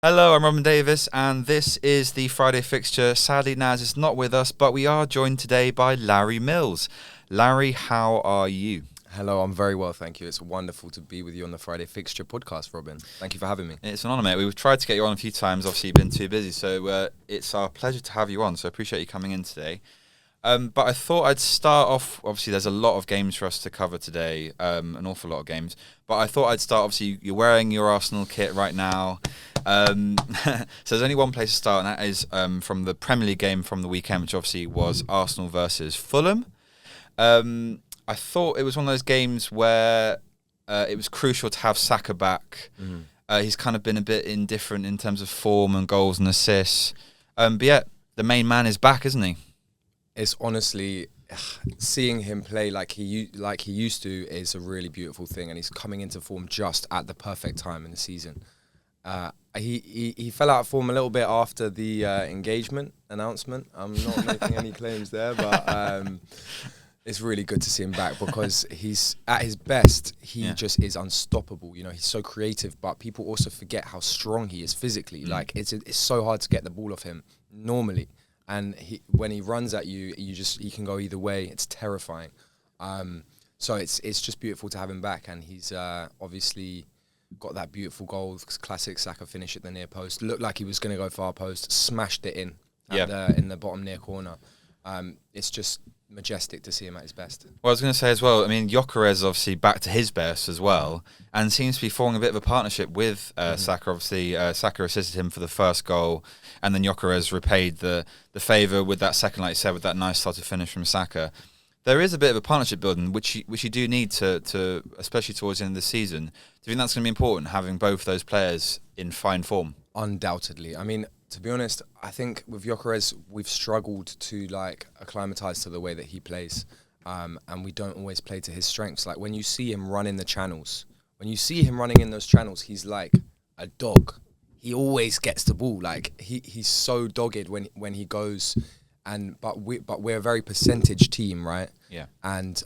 Hello, I'm Robin Davis, and this is the Friday Fixture. Sadly, Naz is not with us, but we are joined today by Larry Mills. Larry, how are you? Hello, I'm very well, thank you. It's wonderful to be with you on the Friday Fixture podcast, Robin. Thank you for having me. It's an honour, mate. We've tried to get you on a few times. Obviously, you've been too busy, so it's our pleasure to have you on. So I appreciate you coming in today. But I thought I'd start off, obviously there's a lot of games for us to cover today, an awful lot of games. But I thought I'd start, obviously you're wearing your Arsenal kit right now. So there's only one place to start, and that is from the Premier League game from the weekend, which obviously was Arsenal versus Fulham. I thought it was one of those games where it was crucial to have Saka back. Mm-hmm. He's kind of been a bit indifferent in terms of form and goals and assists. But yeah, the main man is back, isn't he? It's honestly seeing him play like he used to is a really beautiful thing, and he's coming into form just at the perfect time in the season. He fell out of form a little bit after the engagement announcement. I'm not making any claims there, but it's really good to see him back because he's at his best. He just is unstoppable. You know, he's so creative, but people also forget how strong he is physically. Like it's so hard to get the ball off him normally. And when he runs at you, he can go either way. It's terrifying. So it's just beautiful to have him back. And he's obviously got that beautiful goal, classic Saka finish at the near post. Looked like he was going to go far post, smashed it in the bottom near corner. It's just majestic to see him at his best. Well, I was going to say as well, I mean, Gyökeres obviously back to his best as well, and seems to be forming a bit of a partnership with Saka. Obviously, Saka assisted him for the first goal, and then Gyökeres repaid the favour with that second, like you said, with that nice started finish from Saka. There is a bit of a partnership building, which you do need to, especially towards the end of the season. Do you think that's going to be important, having both those players in fine form? Undoubtedly. I mean, to be honest, I think with Gyökeres, we've struggled to acclimatise to the way that he plays, and we don't always play to his strengths. Like when you see him run in the channels, he's like a dog. He always gets the ball. Like he's so dogged when he goes, but we're a very percentage team, right? Yeah. And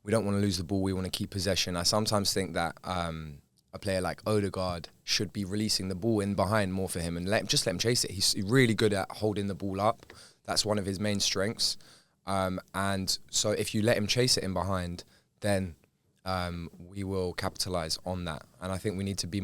we don't want to lose the ball. We want to keep possession. I sometimes think that a player like Odegaard should be releasing the ball in behind more for him and let him chase it. He's really good at holding the ball up. That's one of his main strengths. And so if you let him chase it in behind, then we will capitalise on that. And I think we need to be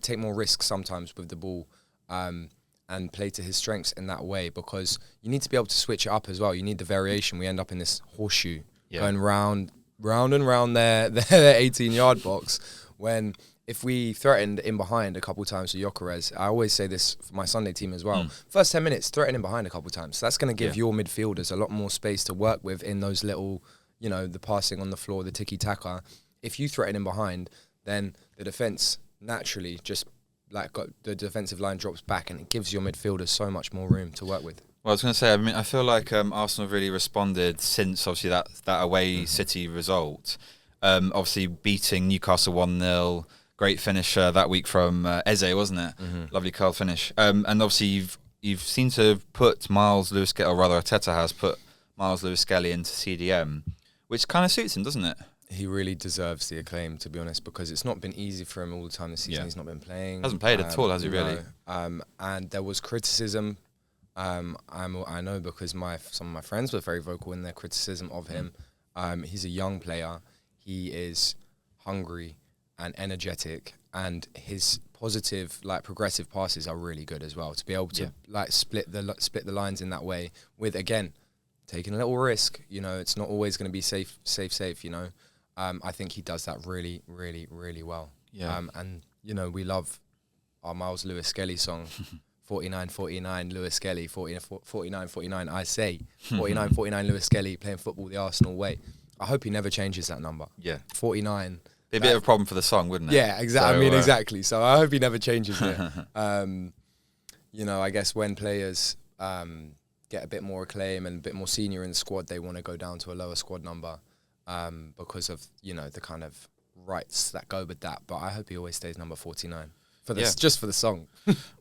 take more risks sometimes with the ball and play to his strengths in that way, because you need to be able to switch it up as well. You need the variation. We end up in this horseshoe going round and round their 18-yard box. When if we threatened in behind a couple of times with Gyökeres, I always say this for my Sunday team as well. First 10 minutes, threaten in behind a couple of times. So that's going to give your midfielders a lot more space to work with in those little, the passing on the floor, the tiki-taka. If you threaten in behind, then the defence naturally just the defensive line drops back, and it gives your midfielders so much more room to work with. Well, I was going to say, I mean, I feel like Arsenal really responded since obviously that away City result. Obviously beating Newcastle 1-0, great finish that week from Eze, wasn't it? Lovely curl finish. And obviously you've seemed to have put Miles Lewis-Skelly, or rather Arteta has put Miles Lewis-Skelly into CDM, which kind of suits him, doesn't it? He really deserves the acclaim, to be honest, because it's not been easy for him all the time this season. He's not been playing. Hasn't played at all, has he really? And there was criticism. I know because some of my friends were very vocal in their criticism of him. He's a young player. He is hungry and energetic, and his positive, progressive passes are really good as well. To be able to split the lines in that way, with again taking a little risk. It's not always going to be safe. I think he does that really, really, really well. Yeah. And we love our Miles Lewis-Skelly song. 49-49 Lewis-Skelly, 49-49 I say 49-49 Lewis-Skelly playing football the Arsenal way. I hope he never changes that number. Yeah. 49. Be a bit of a problem for the song, wouldn't it? Yeah, exactly. So, exactly. So I hope he never changes it. I guess when players get a bit more acclaim and a bit more senior in the squad, they want to go down to a lower squad number because of, the kind of rights that go with that. But I hope he always stays number 49. Just for the song.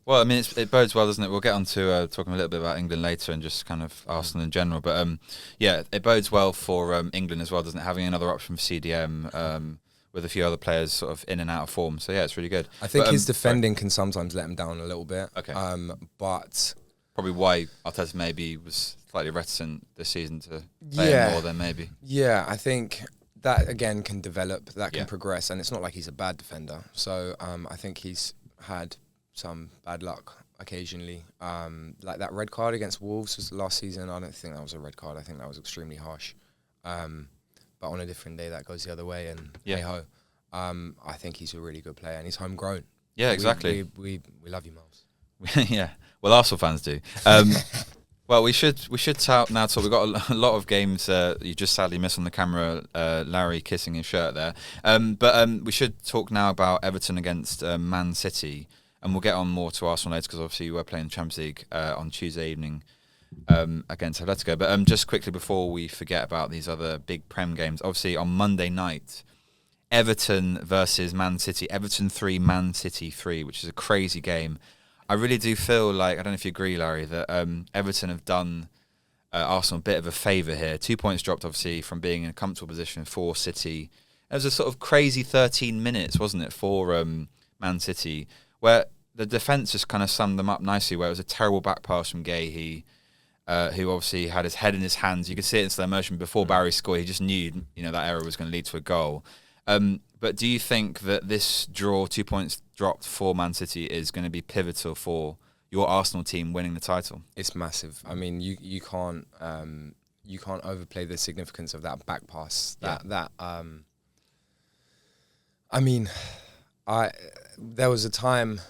Well, I mean, it bodes well, doesn't it? We'll get on to talking a little bit about England later and just kind of Arsenal in general. But it bodes well for England as well, doesn't it? Having another option for CDM. with a few other players sort of in and out of form. So yeah, it's really good. I think his defending can sometimes let him down a little bit. Okay. But probably why Arteta maybe was slightly reticent this season to play him more than maybe. Yeah, I think that again can develop, that can progress, and it's not like he's a bad defender. So I think he's had some bad luck occasionally. Like that red card against Wolves was last season. I don't think that was a red card. I think that was extremely harsh. But on a different day, that goes the other way, and hey-ho. I think he's a really good player, and he's homegrown. Yeah, exactly. We love you, Miles. Yeah, well, Arsenal fans do. Well, we should now talk. We've got a lot of games. You just sadly missed on the camera, Larry kissing his shirt there. But we should talk now about Everton against Man City, and we'll get on more to Arsenal later because obviously we're playing the Champions League on Tuesday evening against Atletico. But just quickly before we forget about these other big Prem games, obviously on Monday night, Everton versus Man City. Everton 3, Man City 3, which is a crazy game. I really do feel like, I don't know if you agree, Larry, that Everton have done Arsenal a bit of a favour here. 2 points dropped, obviously, from being in a comfortable position for City. It was a sort of crazy 13 minutes, wasn't it, for Man City, where the defence just kind of summed them up nicely, where it was a terrible back pass from Gahey, who obviously had his head in his hands. You could see it in slow motion before Barry scored. He just knew, that error was going to lead to a goal. But do you think that this draw, 2 points dropped for Man City, is going to be pivotal for your Arsenal team winning the title? It's massive. I mean, you can't overplay the significance of that back pass. There was a time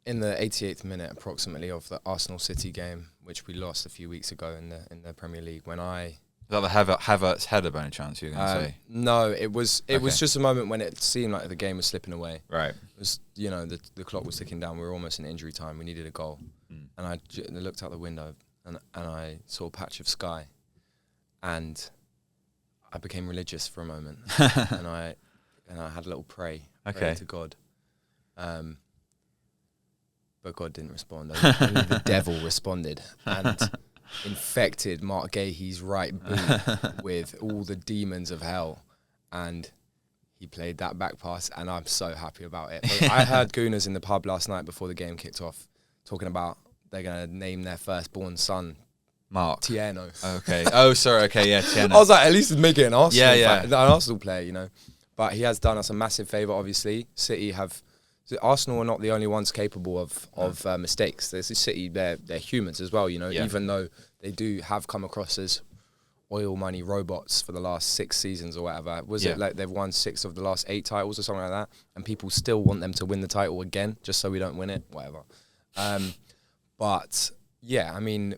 in the 88th minute, approximately, of the Arsenal City game, which we lost a few weeks ago in the Premier League, when Is that the Havertz header by any chance you were going to say? No, it was just a moment when it seemed like the game was slipping away. Right. It was, the clock was ticking down. We were almost in injury time. We needed a goal. And I looked out the window and I saw a patch of sky, and I became religious for a moment. and I had a little pray to God. But God didn't respond. Only the devil responded. And infected Mark Gahey's right boot with all the demons of hell, and he played that back pass, and I'm so happy about it. I heard Gooners in the pub last night before the game kicked off talking about they're going to name their firstborn son Mark Tieno. Okay. Oh, sorry. Okay, yeah, Tieno. I was like, at least make it an Arsenal, an Arsenal player, But he has done us a massive favour. Obviously, Arsenal are not the only ones capable of mistakes. There's City, they're humans as well, even though they do have come across as oil money robots for the last 6 seasons or whatever. It like they've won 6 of the last 8 titles or something like that, and people still want them to win the title again just so we don't win it, whatever. But yeah, I mean,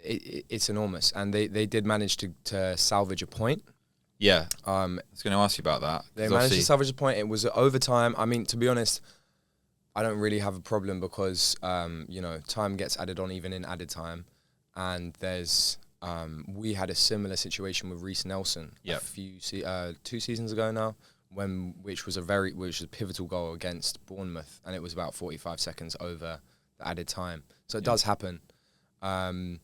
it's enormous, and they did manage to salvage a point. Yeah, I was going to ask you about that. They managed to salvage a point. It was overtime. I mean, to be honest, I don't really have a problem because, time gets added on even in added time. And there's, we had a similar situation with Reece Nelson a few 2 seasons ago now, which was a pivotal goal against Bournemouth, and it was about 45 seconds over the added time. So it does happen. The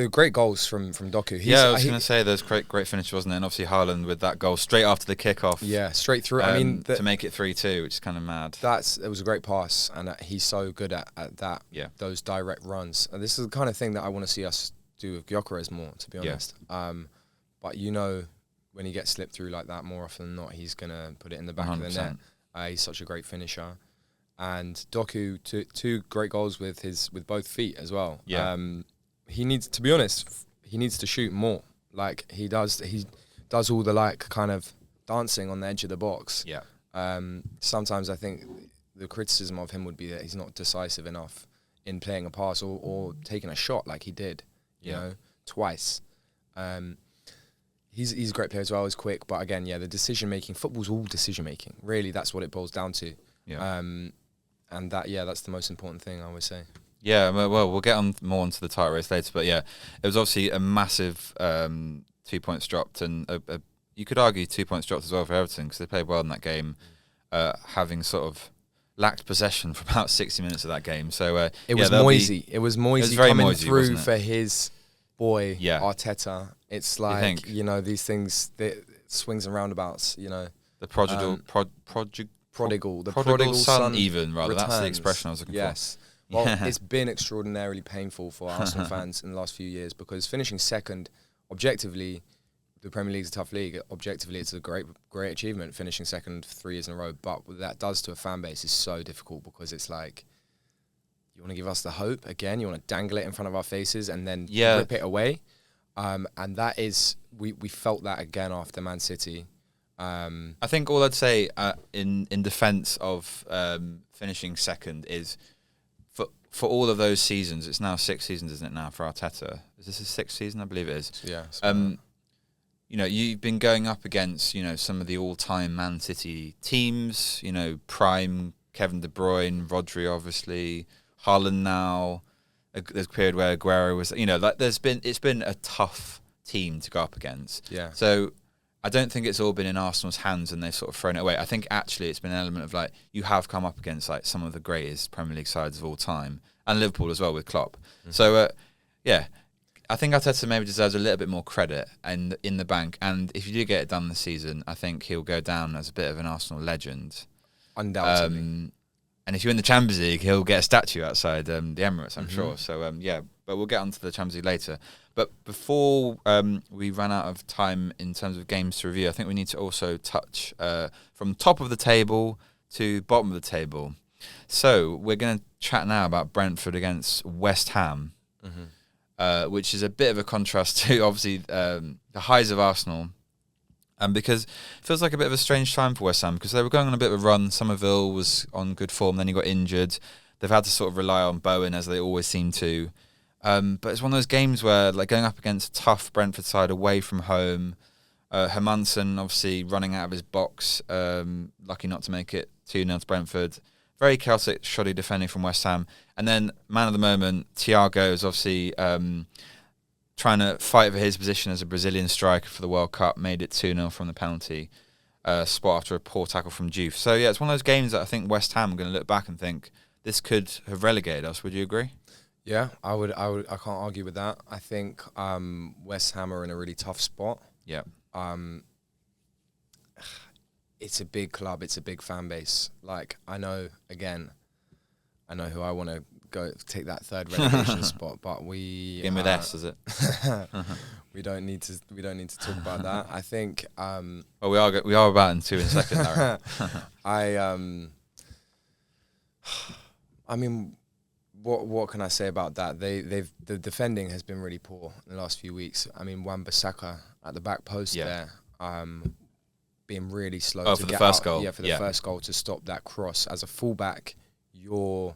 great goals from Doku. I was going to say there's great finish, wasn't it? And obviously Haaland with that goal straight after the kickoff. Yeah, straight through. To make it 3-2, which is kind of mad. It was a great pass, and he's so good at that. Yeah. Those direct runs. And this is the kind of thing that I want to see us do with Gyökeres more, to be honest. But when he gets slipped through like that, more often than not, he's going to put it in the back 100%. Of the net. He's such a great finisher. And Doku, two great goals with both feet as well. Yeah. He needs, to be honest, to shoot more. Like he does all the kind of dancing on the edge of the box. Yeah. Sometimes I think the criticism of him would be that he's not decisive enough in playing a pass or taking a shot like he did, you know, twice. He's a great player as well. He's quick, but again, the decision making. Football's all decision making. Really, that's what it boils down to. Yeah. And that's the most important thing, I would say. Yeah, well, we'll get more onto the title race later, but it was obviously a massive 2 points dropped, and you could argue 2 points dropped as well for Everton because they played well in that game, having sort of lacked possession for about 60 minutes of that game. So it was Moisey. It was Moisey coming Moisey, through for his boy Arteta. It's like these things. swings and roundabouts, you know. The prodigal son, even rather. Returns. That's the expression I was looking for. Yes. Well, it's been extraordinarily painful for Arsenal fans in the last few years, because finishing second, objectively, the Premier League's a tough league. Objectively, it's a great achievement, finishing second 3 years in a row. But what that does to a fan base is so difficult, because it's like, you want to give us the hope again, you want to dangle it in front of our faces and then rip it away. And that is, we felt that again after Man City. I think all I'd say in defence of finishing second is, for all of those seasons, it's now 6 seasons, isn't it now, for Arteta? Is this his 6th season? I believe it is. Yeah. You know, you've been going up against, you know, some of the all-time Man City teams, you know, prime Kevin De Bruyne, Rodri, obviously, Haaland now. There's a period where Aguero was, you know, like it's been a tough team to go up against. Yeah. So I don't think it's all been in Arsenal's hands and they've sort of thrown it away. I think actually it's been an element of, like, you have come up against like some of the greatest Premier League sides of all time, and Liverpool as well with Klopp. Mm-hmm. So I think Arteta maybe deserves a little bit more credit and in the bank. And if you do get it done this season, I think he'll go down as a bit of an Arsenal legend. Undoubtedly. And if you win the Champions League, he'll get a statue outside the Emirates, I'm sure. So, but we'll get onto the Champions League later. But before we run out of time in terms of games to review, I think we need to also touch from top of the table to bottom of the table. So we're going to chat now about Brentford against West Ham, which is a bit of a contrast to, obviously, the highs of Arsenal. Because it feels like a bit of a strange time for West Ham, because they were going on a bit of a run. Somerville was on good form, then he got injured. They've had to sort of rely on Bowen, as they always seem to. But it's one of those games where, like, going up against a tough Brentford side away from home, Hermansen obviously running out of his box, lucky not to make it 2-0 to Brentford. Very chaotic, shoddy defending from West Ham. And then, man of the moment, Thiago is obviously trying to fight for his position as a Brazilian striker for the World Cup, made it 2-0 from the penalty spot after a poor tackle from Juve. So, yeah, it's one of those games that I think West Ham are going to look back and think, this could have relegated us. Would you agree? Yeah, I would. I can't argue with that. I think West Ham are in a really tough spot. Yeah. It's a big club. It's a big fan base. Like, I know who I want to go take that third relegation spot, but we begin with S, is it? we don't need to talk about that. I think. Well, we are about in 2 in a second, Larry. I mean, what can I say about that? The defending has been really poor in the last few weeks. I mean, Wan-Bissaka at the back post there, being really slow to for get the first out. goal. Yeah, for the first goal, to stop that cross. As a fullback, your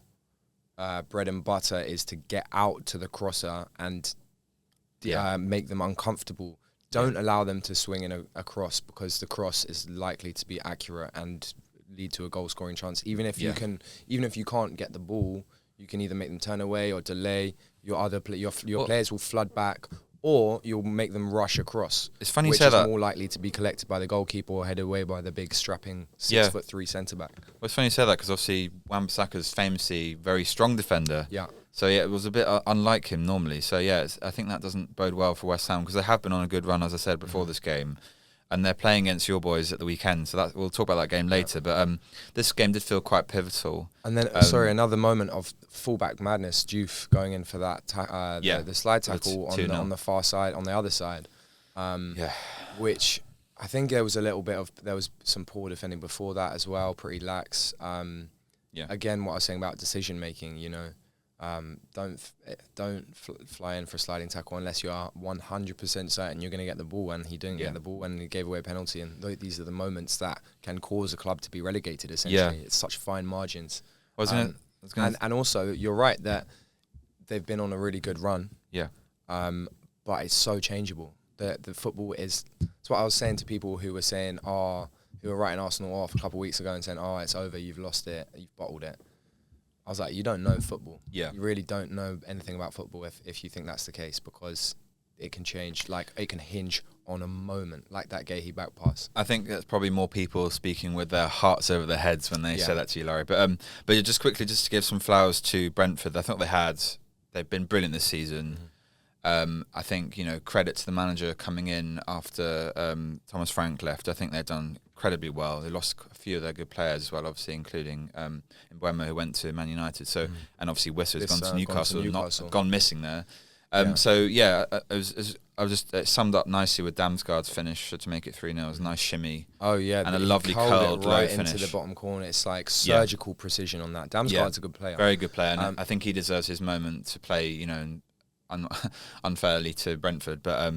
bread and butter is to get out to the crosser and make them uncomfortable. Don't allow them to swing in a cross, because the cross is likely to be accurate and lead to a goal scoring chance. Even if you can't get the ball, you can either make them turn away or delay. Your players will flood back, or you'll make them rush across. It's funny which you say is that. More likely to be collected by the goalkeeper or headed away by the big strapping 6'3" centre back. Well, it's funny you say that, because obviously Wan-Bissaka's famously very strong defender. Yeah. So it was a bit unlike him normally. So I think that doesn't bode well for West Ham, because they have been on a good run, as I said before this game, and they're playing against your boys at the weekend. So we'll talk about that game later. But this game did feel quite pivotal. And then, another moment of fullback madness, Juve going in for that the slide tackle on the far side, on the other side, which I think there was some poor defending before that as well, pretty lax. Again, what I was saying about decision making, don't fly in for a sliding tackle unless you are 100% certain you're going to get the ball, and he didn't get the ball and he gave away a penalty. And these are the moments that can cause a club to be relegated, essentially. It's such fine margins. And also, you're right that they've been on a really good run. But it's so changeable. The football is... That's what I was saying to people who were saying, who were writing Arsenal off a couple of weeks ago and saying, it's over, you've lost it, you've bottled it. I was like, you don't know football. You really don't know anything about football if you think that's the case, because it can change. Like, it can hinge on a moment, like that Gahey back pass. I think that's probably more people speaking with their hearts over their heads when they say that to you, Larry. But just quickly, just to give some flowers to Brentford, I thought they've been brilliant this season. I think, credit to the manager coming in after Thomas Frank left. I think they've done incredibly well. They lost a few of their good players as well, obviously, including Mbeumo, who went to Man United. So, and obviously Wissa's gone to Newcastle, not gone missing there. It summed up nicely with Damsgaard's finish to make it 3-0. It was a nice shimmy. Oh yeah, and a lovely curled right low finish into the bottom corner. It's like surgical precision on that. Damsgaard's a good player, very good player, and I think he deserves his moment to play. Unfairly to Brentford, but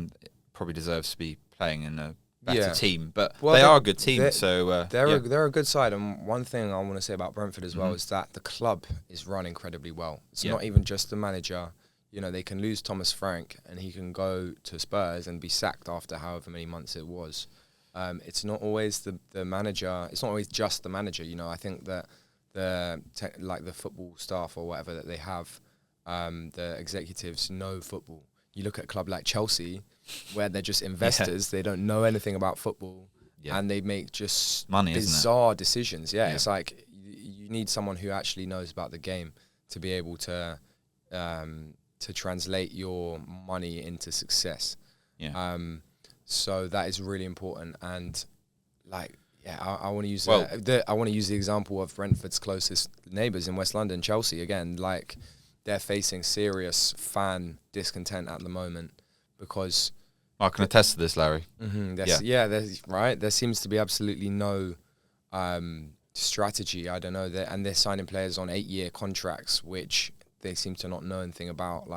probably deserves to be playing in a better team. But they are a good team, they're a good side. And one thing I want to say about Brentford as well is that the club is run incredibly well. It's not even just the manager. They can lose Thomas Frank and he can go to Spurs and be sacked after however many months it was. It's not always the manager. It's not always just the manager. I think that the football staff or whatever that they have, the executives know football. You look at a club like Chelsea, where they're just investors. They don't know anything about football, and they make just bizarre decisions. It's like you need someone who actually knows about the game to be able to translate your money into success. So that is really important. And I want to use I want to use the example of Brentford's closest neighbours in West London, Chelsea. Again, they're facing serious fan discontent at the moment because I can attest to this, Larry. There seems to be absolutely no strategy. I don't know, and they're signing players on 8-year contracts, which they seem to not know anything about,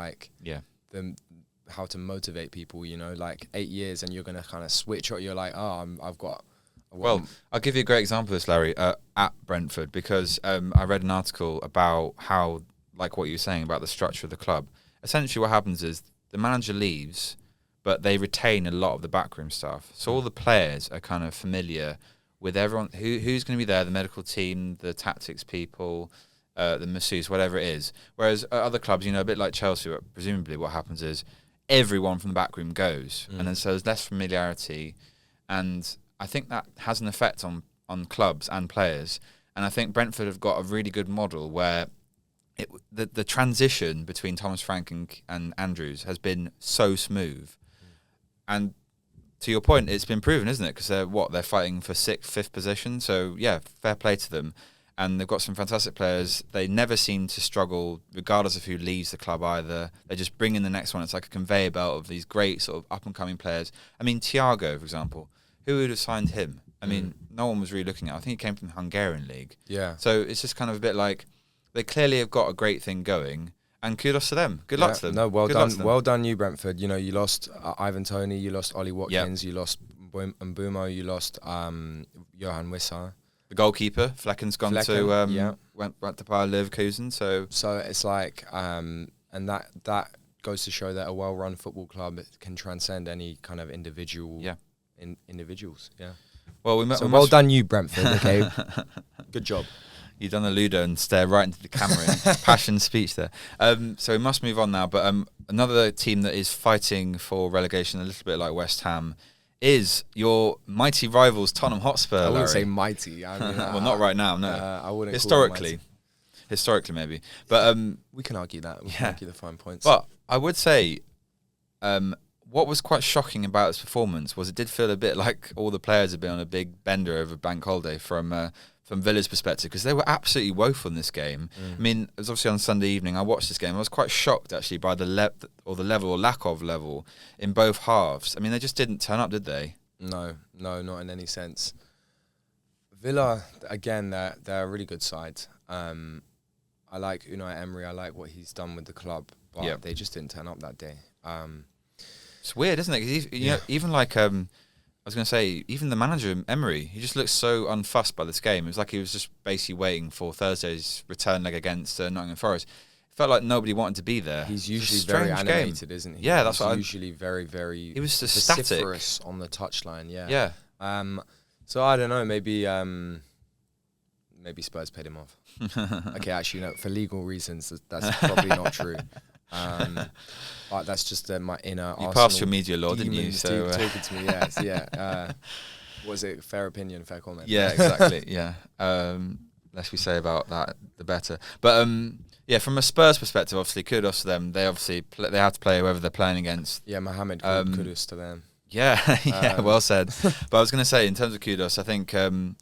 how to motivate people. 8 years, and you're going to kind of switch, or you're like, I've got. Well, I'll give you a great example of this, Larry, at Brentford, because I read an article about how, like what you were saying about the structure of the club. Essentially what happens is the manager leaves, but they retain a lot of the backroom staff. So all the players are kind of familiar with everyone, who's going to be there, the medical team, the tactics people, the masseuse, whatever it is. Whereas at other clubs, a bit like Chelsea, presumably what happens is everyone from the backroom goes. And then so there's less familiarity. And I think that has an effect on clubs and players. And I think Brentford have got a really good model where the transition between Thomas Frank and Andrews has been so smooth. And to your point, it's been proven, isn't it? Because they're fighting for fifth position. So, fair play to them. And they've got some fantastic players. They never seem to struggle, regardless of who leaves the club either. They just bring in the next one. It's like a conveyor belt of these great sort of up-and-coming players. I mean, Thiago, for example, who would have signed him? I mean, no one was really looking at it. I think he came from the Hungarian league. Yeah. So it's just kind of a bit like they clearly have got a great thing going. And kudos to them. Good luck to them. No, well done. Well done, you Brentford. You lost Ivan Toney, you lost Ollie Watkins, you lost Mbeumo, you lost Johan Wissa. The goalkeeper, Flecken's gone to went to Bayer Leverkusen. So it's like, and that goes to show that a well-run football club can transcend any kind of individual. Individuals. Yeah. Well, well done, you Brentford. Okay. Good job. You've done the Ludo and stare right into the camera in passion speech there. So we must move on now. But another team that is fighting for relegation, a little bit like West Ham, is your mighty rivals Tottenham Hotspur. I wouldn't Larry. say mighty. I mean, well, not right now. No, I wouldn't. Historically, maybe. But we can argue that. We can argue the fine points. But I would say, what was quite shocking about its performance was it did feel a bit like all the players had been on a big bender over bank holiday from Villa's perspective, because they were absolutely woeful in this game. I mean, it was obviously on Sunday evening. I watched this game. I was quite shocked actually by the level or lack of level in both halves. I mean, they just didn't turn up, did they? No, not in any sense. Villa, again, they're a really good side. I like Unai Emery. I like what he's done with the club, but they just didn't turn up that day. It's weird, isn't it? 'Cause even like I was going to say, even the manager, Emery, he just looks so unfussed by this game. It was like he was just basically waiting for Thursday's return leg against Nottingham Forest. It felt like nobody wanted to be there. He's usually very animated, isn't he? Yeah, that's what usually very, very. He was just static on the touchline. Yeah. Yeah. So I don't know. Maybe Spurs paid him off. Okay, actually, no. For legal reasons, that's probably not true. But that's just my inner. You passed your media law, didn't you? So talking to me, yes, yeah. Was it fair opinion, fair comment? Yeah, exactly. Yeah. Less we say about that, the better. But Yeah, from a Spurs perspective, obviously, kudos to them. They obviously they have to play whoever they're playing against. Yeah, Mohammed, kudos to them. Yeah, yeah, well said. But I was going to say, in terms of kudos, I think Conor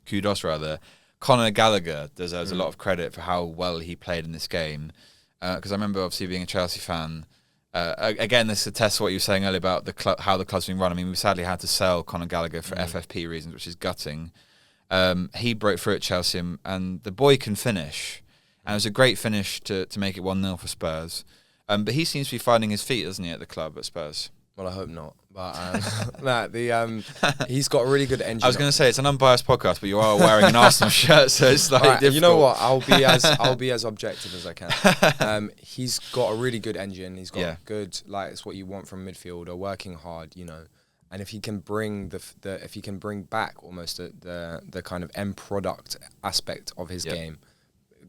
Gallagher deserves a lot of credit for how well he played in this game. Because I remember, obviously, being a Chelsea fan. Again, this attests to what you were saying earlier about how the club's been run. I mean, we sadly had to sell Conor Gallagher for FFP reasons, which is gutting. He broke through at Chelsea, and the boy can finish. And it was a great finish to make it 1-0 for Spurs. But he seems to be finding his feet, doesn't he, at the club at Spurs? Well, I hope not. But he's got a really good engine. I was going to say it's an unbiased podcast, but you are wearing an Arsenal shirt, so it's like difficult. You know what? I'll be as objective as I can. He's got a really good engine. He's got good, like, it's what you want from midfielder, working hard, you know. And if he can bring if he can bring back almost the kind of end product aspect of his game,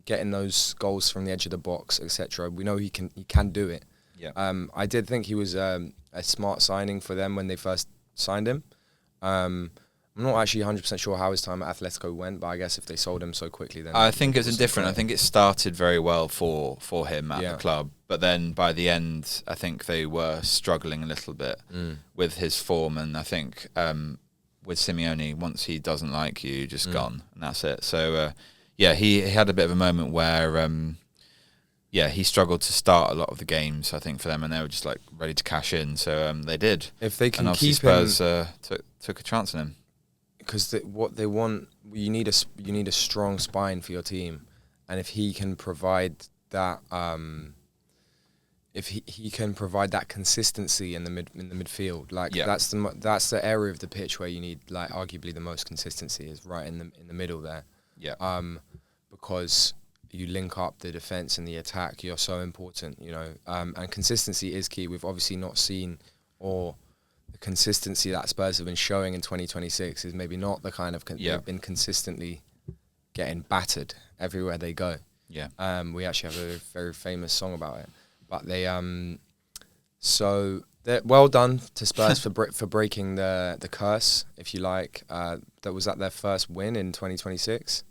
getting those goals from the edge of the box, etc. We know he can do it. Yeah. I did think he was a smart signing for them when they first signed him. I'm not actually 100% sure how his time at Atletico went, but I guess if they sold him so quickly, then I think it's indifferent. I think it started very well for him at the club, but then by the end, I think they were struggling a little bit with his form, and I think with Simeone, once he doesn't like you, just gone, and that's it. So he had a bit of a moment where he struggled to start a lot of the games, I think, for them, and they were just like ready to cash in. So they did. If they can and keep Spurs took a chance on him. Because what they want, you need a strong spine for your team, and if he can provide that, if he can provide that consistency in the midfield, like that's the area of the pitch where you need, like, arguably the most consistency is right in the middle there. Yeah. Because you link up the defense and the attack, you're so important, you know. And consistency is key. We've obviously not seen the consistency that Spurs have been showing in 2026 is maybe not the kind of they've been consistently getting battered everywhere they go. Yeah. We actually have a very famous song about it. But they so they're well done to Spurs for breaking the curse, if you like. That was their first win in 2026.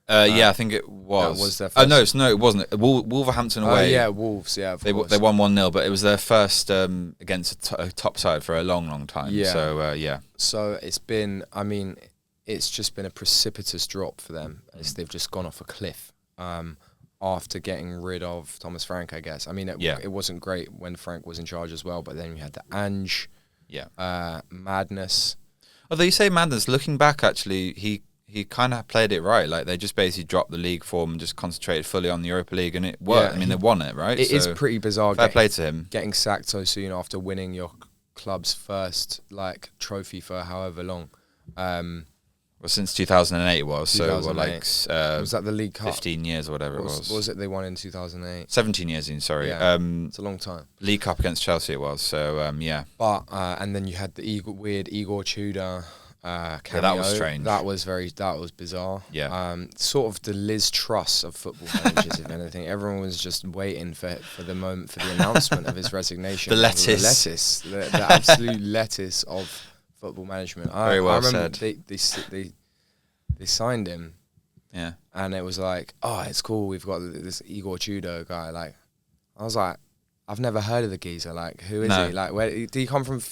I think it was. That was their first. No, it wasn't. Wolverhampton away. Wolves. Yeah, they won 1-0, but it was their first against a top side for a long, long time. Yeah. So So it's been. I mean, it's just been a precipitous drop for them. They've just gone off a cliff after getting rid of Thomas Frank, I guess. I mean, it wasn't great when Frank was in charge as well, but then you had the Ange. Madness. Although you say madness, looking back, actually, he kind of played it right. Like, they just basically dropped the league form and just concentrated fully on the Europa League, and it worked. I mean, they won it, right? It is pretty bizarre. Fair play to him. Getting sacked so soon after winning your club's first, like, trophy for however long. Well, since 2008 it was. 2008. So, was that the League Cup? 15 years or whatever it was. What was it they won in 2008? 17 years in, sorry. Yeah, it's a long time. League Cup against Chelsea it was, so, yeah. But, and then you had the weird Igor Tudor cameo. That was strange. That was bizarre. Yeah. Sort of the Liz Truss of football managers, if anything. Everyone was just waiting for the moment, for the announcement of his resignation. The lettuce. The absolute lettuce of football management. Very well said. They signed him. Yeah. And it was like, oh, it's cool. We've got this Igor Tudor guy. Like, I was like, I've never heard of the geezer. Like, who is he? Like, where did he come from?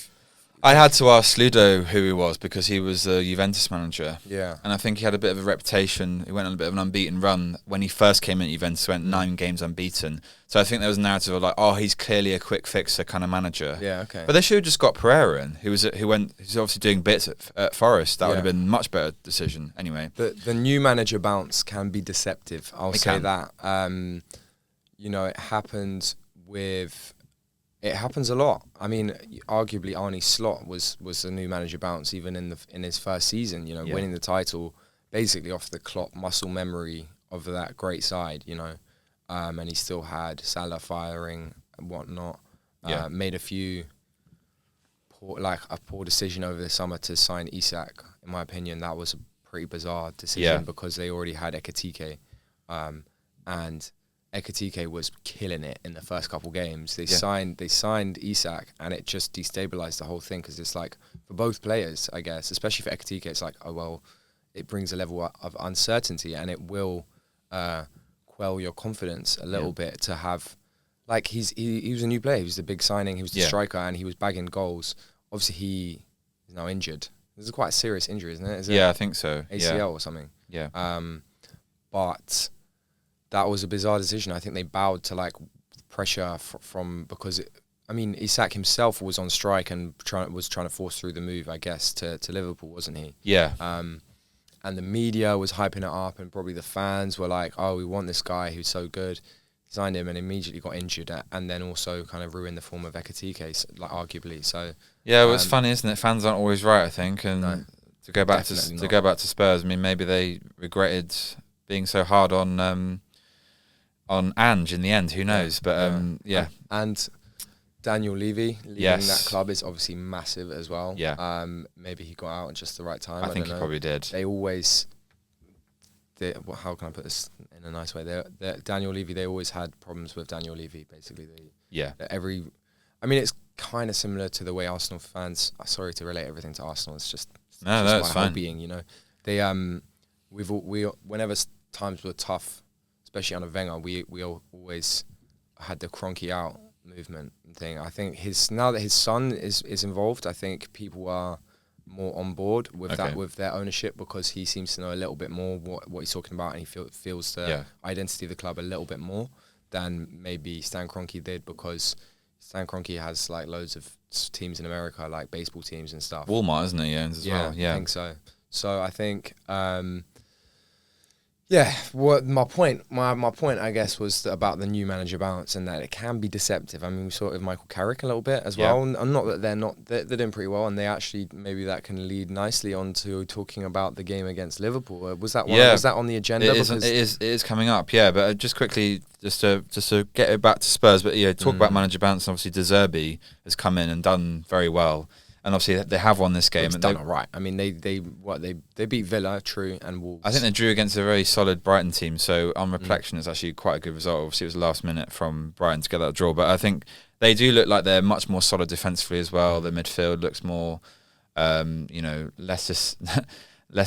I had to ask Ludo who he was, because he was the Juventus manager. Yeah. And I think he had a bit of a reputation. He went on a bit of an unbeaten run. When he first came in Juventus, went 9 games unbeaten. So I think there was a narrative of like, oh, he's clearly a quick fixer kind of manager. Yeah, okay. But they should have just got Pereira in, who's obviously doing bits at Forest. That would have been a much better decision anyway. The new manager bounce can be deceptive. I'll say that. You know, it happens a lot. I mean, arguably Arne Slot was the new manager bounce even in his first season, you know, winning the title basically off the Klopp muscle memory of that great side, you know. And he still had Salah firing and whatnot. Made a poor decision over the summer to sign Isak. In my opinion, that was a pretty bizarre decision because they already had Ekitike. And Ekitike was killing it in the first couple games. They signed Isak, and it just destabilized the whole thing, because it's like, for both players, I guess, especially for Ekitike, it's like, oh well, it brings a level of uncertainty, and it will quell your confidence a little bit to have, like, he was a new player. He was the big signing. He was the striker, and he was bagging goals. Obviously, he is now injured. This is quite a serious injury, isn't it? Is it I think so. ACL or something. Yeah. But that was a bizarre decision. I think they bowed to like pressure from because Isak himself was on strike and was trying to force through the move, I guess, to Liverpool, wasn't he? Yeah. And the media was hyping it up, and probably the fans were like, "Oh, we want this guy who's so good." Signed him and immediately got injured, and then also kind of ruined the form of Ekitike, like arguably. So yeah, well, it's funny, isn't it? Fans aren't always right, I think, and to go back to Spurs, I mean, maybe they regretted being so hard on Ange in the end. Who knows? But and Daniel Levy leaving that club is obviously massive as well. Yeah. Maybe he got out at just the right time. I think he probably did. How can I put this in a nice way? Daniel Levy, they always had problems with Daniel Levy, basically. It's kind of similar to the way Arsenal fans, sorry to relate everything to Arsenal, it's just it's fine. Being, you know. They whenever times were tough, especially under Wenger, we always had the Kroenke out movement thing. I think now that his son is involved, I think people are more on board with that, with their ownership, because he seems to know a little bit more what he's talking about, and he feels the identity of the club a little bit more than maybe Stan Kroenke did, because Stan Kroenke has like loads of teams in America, like baseball teams and stuff. Walmart, isn't he? Owns as well. Yeah, I think so. So I think what my point, I guess, was about the new manager bounce, and that it can be deceptive. I mean, we saw it with Michael Carrick a little bit as well, and not that they're doing pretty well, and they actually, maybe that can lead nicely on to talking about the game against Liverpool. Was that on the agenda? It is coming up, but just quickly, just to get it back to Spurs, but talk about manager bounce. Obviously, De Zerbi has come in and done very well. And obviously they have won this game. It's done all right. I mean, they beat Villa, true, and Wolves. I think they drew against a very solid Brighton team. So on reflection, it's actually quite a good result. Obviously, it was last minute from Brighton to get that draw. But I think they do look like they're much more solid defensively as well. The midfield looks more, less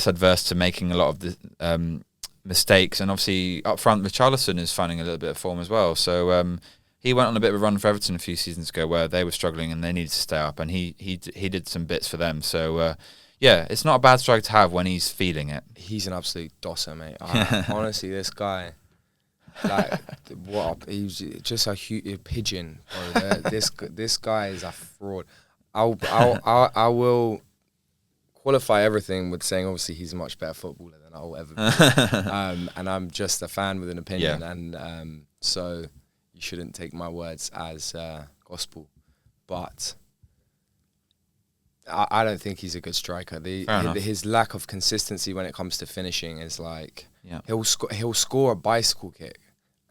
adverse to making a lot of the mistakes. And obviously up front, Richarlison is finding a little bit of form as well. So he went on a bit of a run for Everton a few seasons ago where they were struggling and they needed to stay up, and he did some bits for them. So it's not a bad strike to have when he's feeling it. He's an absolute dosser, mate. Honestly, this guy, he's just a pigeon. Bro. This guy is a fraud. I will qualify everything with saying obviously he's a much better footballer than I'll ever be, and I'm just a fan with an opinion, and so. You shouldn't take my words as gospel, but I don't think he's a good striker. His lack of consistency when it comes to finishing is like he'll score a bicycle kick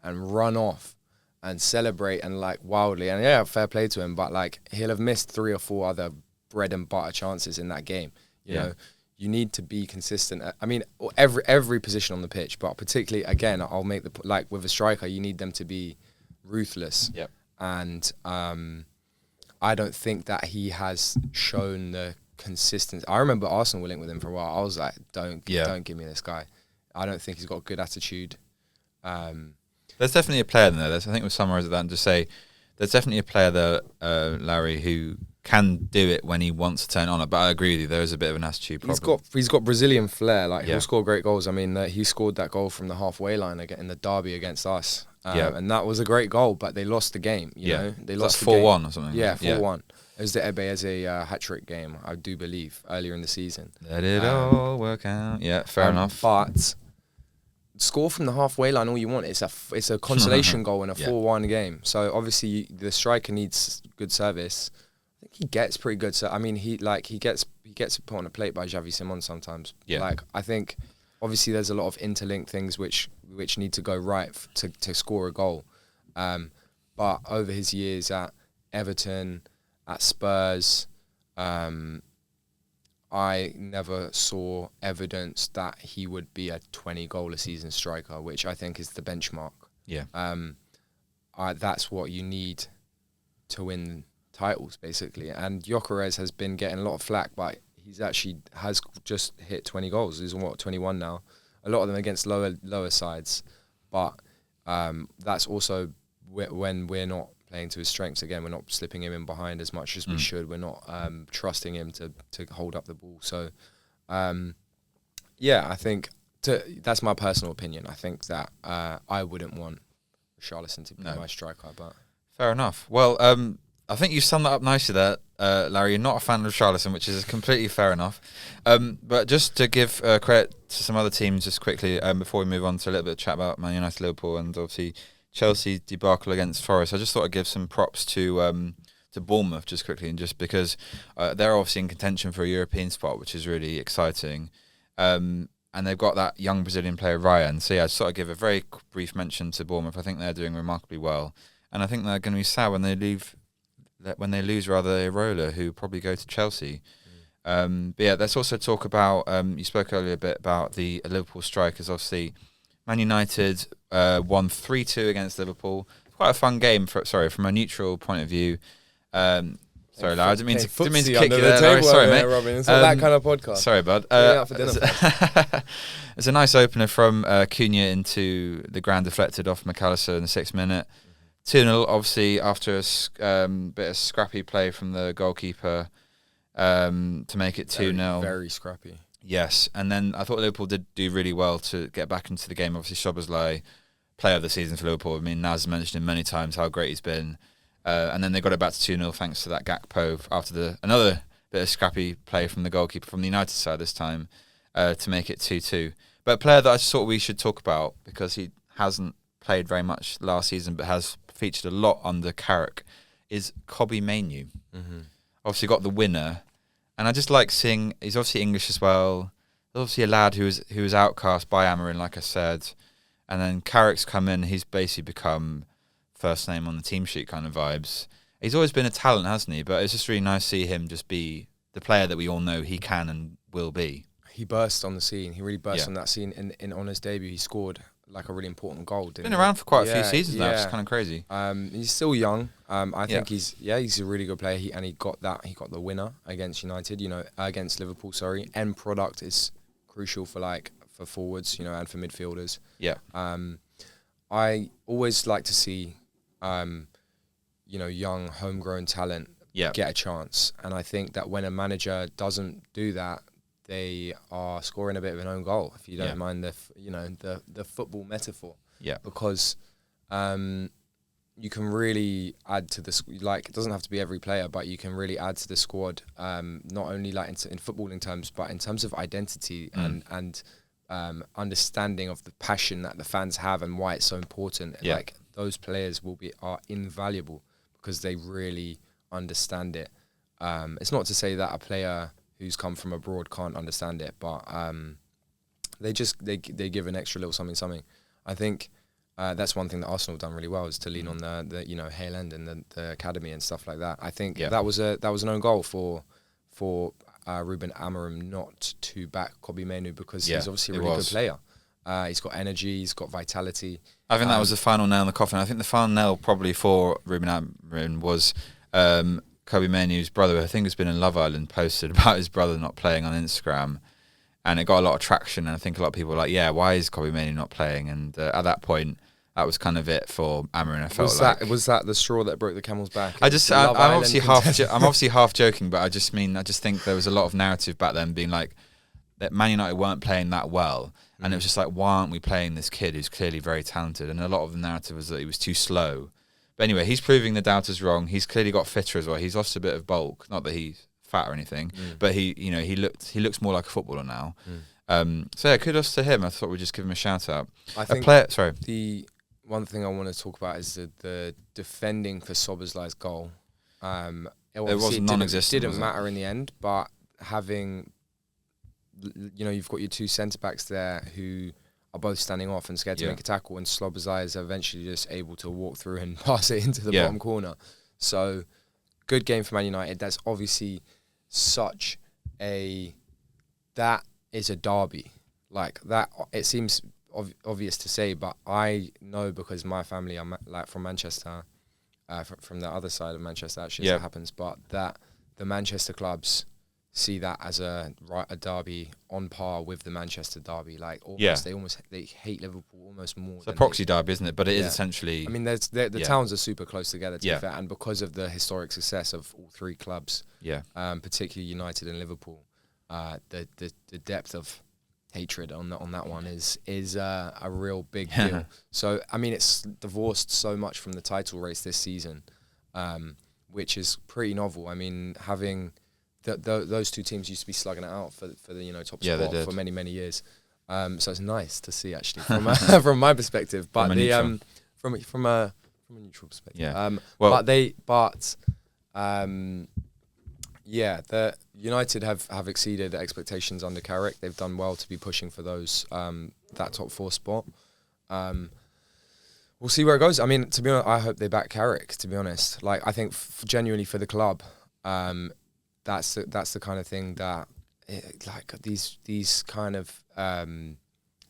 and run off and celebrate and like wildly, and fair play to him, but like he'll have missed 3 or 4 other bread and butter chances in that game. You know, you need to be consistent. I mean, every position on the pitch, but particularly again, I'll make with a striker, you need them to be ruthless. And I don't think that he has shown the consistency. I remember Arsenal were linked with him for a while. I was like, don't give me this guy. I don't think he's got a good attitude. There's definitely a player there. I think we'll summarise that and just say there's definitely a player there, Larry, who can do it when he wants to turn on it. But I agree with you, there is a bit of an attitude problem. He's got Brazilian flair. He'll score great goals. I mean, he scored that goal from the halfway line in the derby against us. And that was a great goal, but they lost the game. You know, they lost 4-1 or something. Yeah, 4-1. It was the Ebe hat-trick game, I do believe, earlier in the season. Let it all work out. Yeah, fair enough. But score from the halfway line all you want. It's a consolation goal in a 4-1 game. So obviously the striker needs good service. I think he gets pretty good. So I mean, he gets put on a plate by Xavi Simons sometimes. Yeah. I think obviously there's a lot of interlinked things which need to go right to score a goal. But over his years at Everton, at Spurs, I never saw evidence that he would be a 20-goal-a-season striker, which I think is the benchmark. Yeah. That's what you need to win titles, basically. And Gyökeres has been getting a lot of flack, but he's actually has just hit 20 goals. He's on 21 now. A lot of them against lower sides. But That's also when we're not playing to his strengths. Again, we're not slipping him in behind as much as we should. We're not trusting him to hold up the ball. So, I think that's my personal opinion. I think that I wouldn't want Richarlison to be my striker, but fair enough. Well, I think you summed that up nicely there, Larry. You're not a fan of Richarlison, which is completely fair enough. But just to give credit to some other teams just quickly, before we move on to a little bit of chat about Man United, Liverpool, and obviously Chelsea debacle against Forest, I just thought I'd give some props to Bournemouth just quickly, and just because they're obviously in contention for a European spot, which is really exciting. And they've got that young Brazilian player, Ryan. So, I just thought I'd give a very brief mention to Bournemouth. I think they're doing remarkably well. And I think they're going to be sad when they lose Irola, who probably go to Chelsea. But let's also talk about, you spoke earlier a bit about the Liverpool strikers. Obviously, Man United won 3-2 against Liverpool. Quite a fun game, from a neutral point of view. Sorry, Larry, I didn't mean to kick you there. Larry, sorry, mate. Robin. It's not that kind of podcast. Sorry, bud. It's a nice opener from Cunha into the ground deflected off McAllister in the 6th minute. 2-0, obviously, after a bit of scrappy play from the goalkeeper to make it 2-0. Very scrappy. Yes, and then I thought Liverpool did do really well to get back into the game. Obviously, Szoboszlai, player of the season for Liverpool. I mean, Naz mentioned him many times how great he's been. And then they got it back to 2-0 thanks to that Gakpo after another bit of scrappy play from the goalkeeper from the United side this time to make it 2-2. But a player that I thought we should talk about because he hasn't played very much last season but has featured a lot under Carrick is Kobbie Mainoo. Mm-hmm. Obviously got the winner. And I just like seeing, he's obviously English as well. Obviously a lad who was outcast by Amorim, like I said. And then Carrick's come in, he's basically become first name on the team sheet kind of vibes. He's always been a talent, hasn't he? But it's just really nice to see him just be the player that we all know he can and will be. He burst on the scene. He really burst on that scene. On his debut, he scored like a really important goal. Been around for quite a few seasons now, which is kind of crazy. He's still young. I think he's a really good player. He got the winner against United. Against Liverpool. Sorry. End product is crucial for forwards, and for midfielders. Yeah. I always like to see, young homegrown talent get a chance, and I think that when a manager doesn't do that, they are scoring a bit of an own goal. If you don't mind the football metaphor, because you can really add to the it doesn't have to be every player, but you can really add to the squad. Not only in footballing terms, but in terms of identity and understanding of the passion that the fans have and why it's so important. Yeah. Those players are invaluable because they really understand it. It's not to say that a player who's come from abroad can't understand it, but they give an extra little something. I think that's one thing that Arsenal have done really well is to lean on the Hale End and the academy and stuff like that. I think that was an own goal for Ruben Amorim not to back Kobbie Mainoo because he's obviously a really good player. He's got energy, he's got vitality. I think that was the final nail in the coffin. I think the final nail probably for Ruben Amorim was Kobbie Mainoo's brother, I think has been in Love Island, posted about his brother not playing on Instagram, and it got a lot of traction. And I think a lot of people were like, "Yeah, why is Kobbie Mainoo not playing?" And at that point, that was kind of it for Amorim. I felt was that the straw that broke the camel's back? I'm obviously half joking, but I just think there was a lot of narrative back then being like that Man United weren't playing that well, and it was just like, why aren't we playing this kid who's clearly very talented? And a lot of the narrative was that he was too slow. But anyway, he's proving the doubters wrong. He's clearly got fitter as well. He's lost a bit of bulk. Not that he's fat or anything, but he looks more like a footballer now. Kudos to him. I thought we'd just give him a shout out. The one thing I want to talk about is the defending for Szoboszlai's goal. It was non-existent. Didn't matter in the end, but having, you've got your two centre backs there who are both standing off and scared to make a tackle, and Szoboszlai is eventually just able to walk through and pass it into the bottom corner. So, good game for Man United. That's obviously that is a derby. Like that, it seems obvious to say, but I know because my family are from Manchester, from the other side of Manchester actually, as it happens, but that the Manchester clubs see that as a derby on par with the Manchester derby. Like they hate Liverpool almost more. It's a proxy derby, isn't it? But it is essentially. I mean, the towns are super close together, to be fair, and because of the historic success of all three clubs, particularly United and Liverpool, the depth of hatred on that one is a real big deal. So I mean, it's divorced so much from the title race this season, which is pretty novel. I mean, having those two teams used to be slugging it out for the top spot for many years. So it's nice to see, actually, from from my perspective. But from a neutral perspective. The United have exceeded expectations under Carrick. They've done well to be pushing for that top 4 spot. We'll see where it goes. I mean, to be honest, I hope they back Carrick. To be honest, like I think genuinely for the club, that's the kind of thing that like these kind of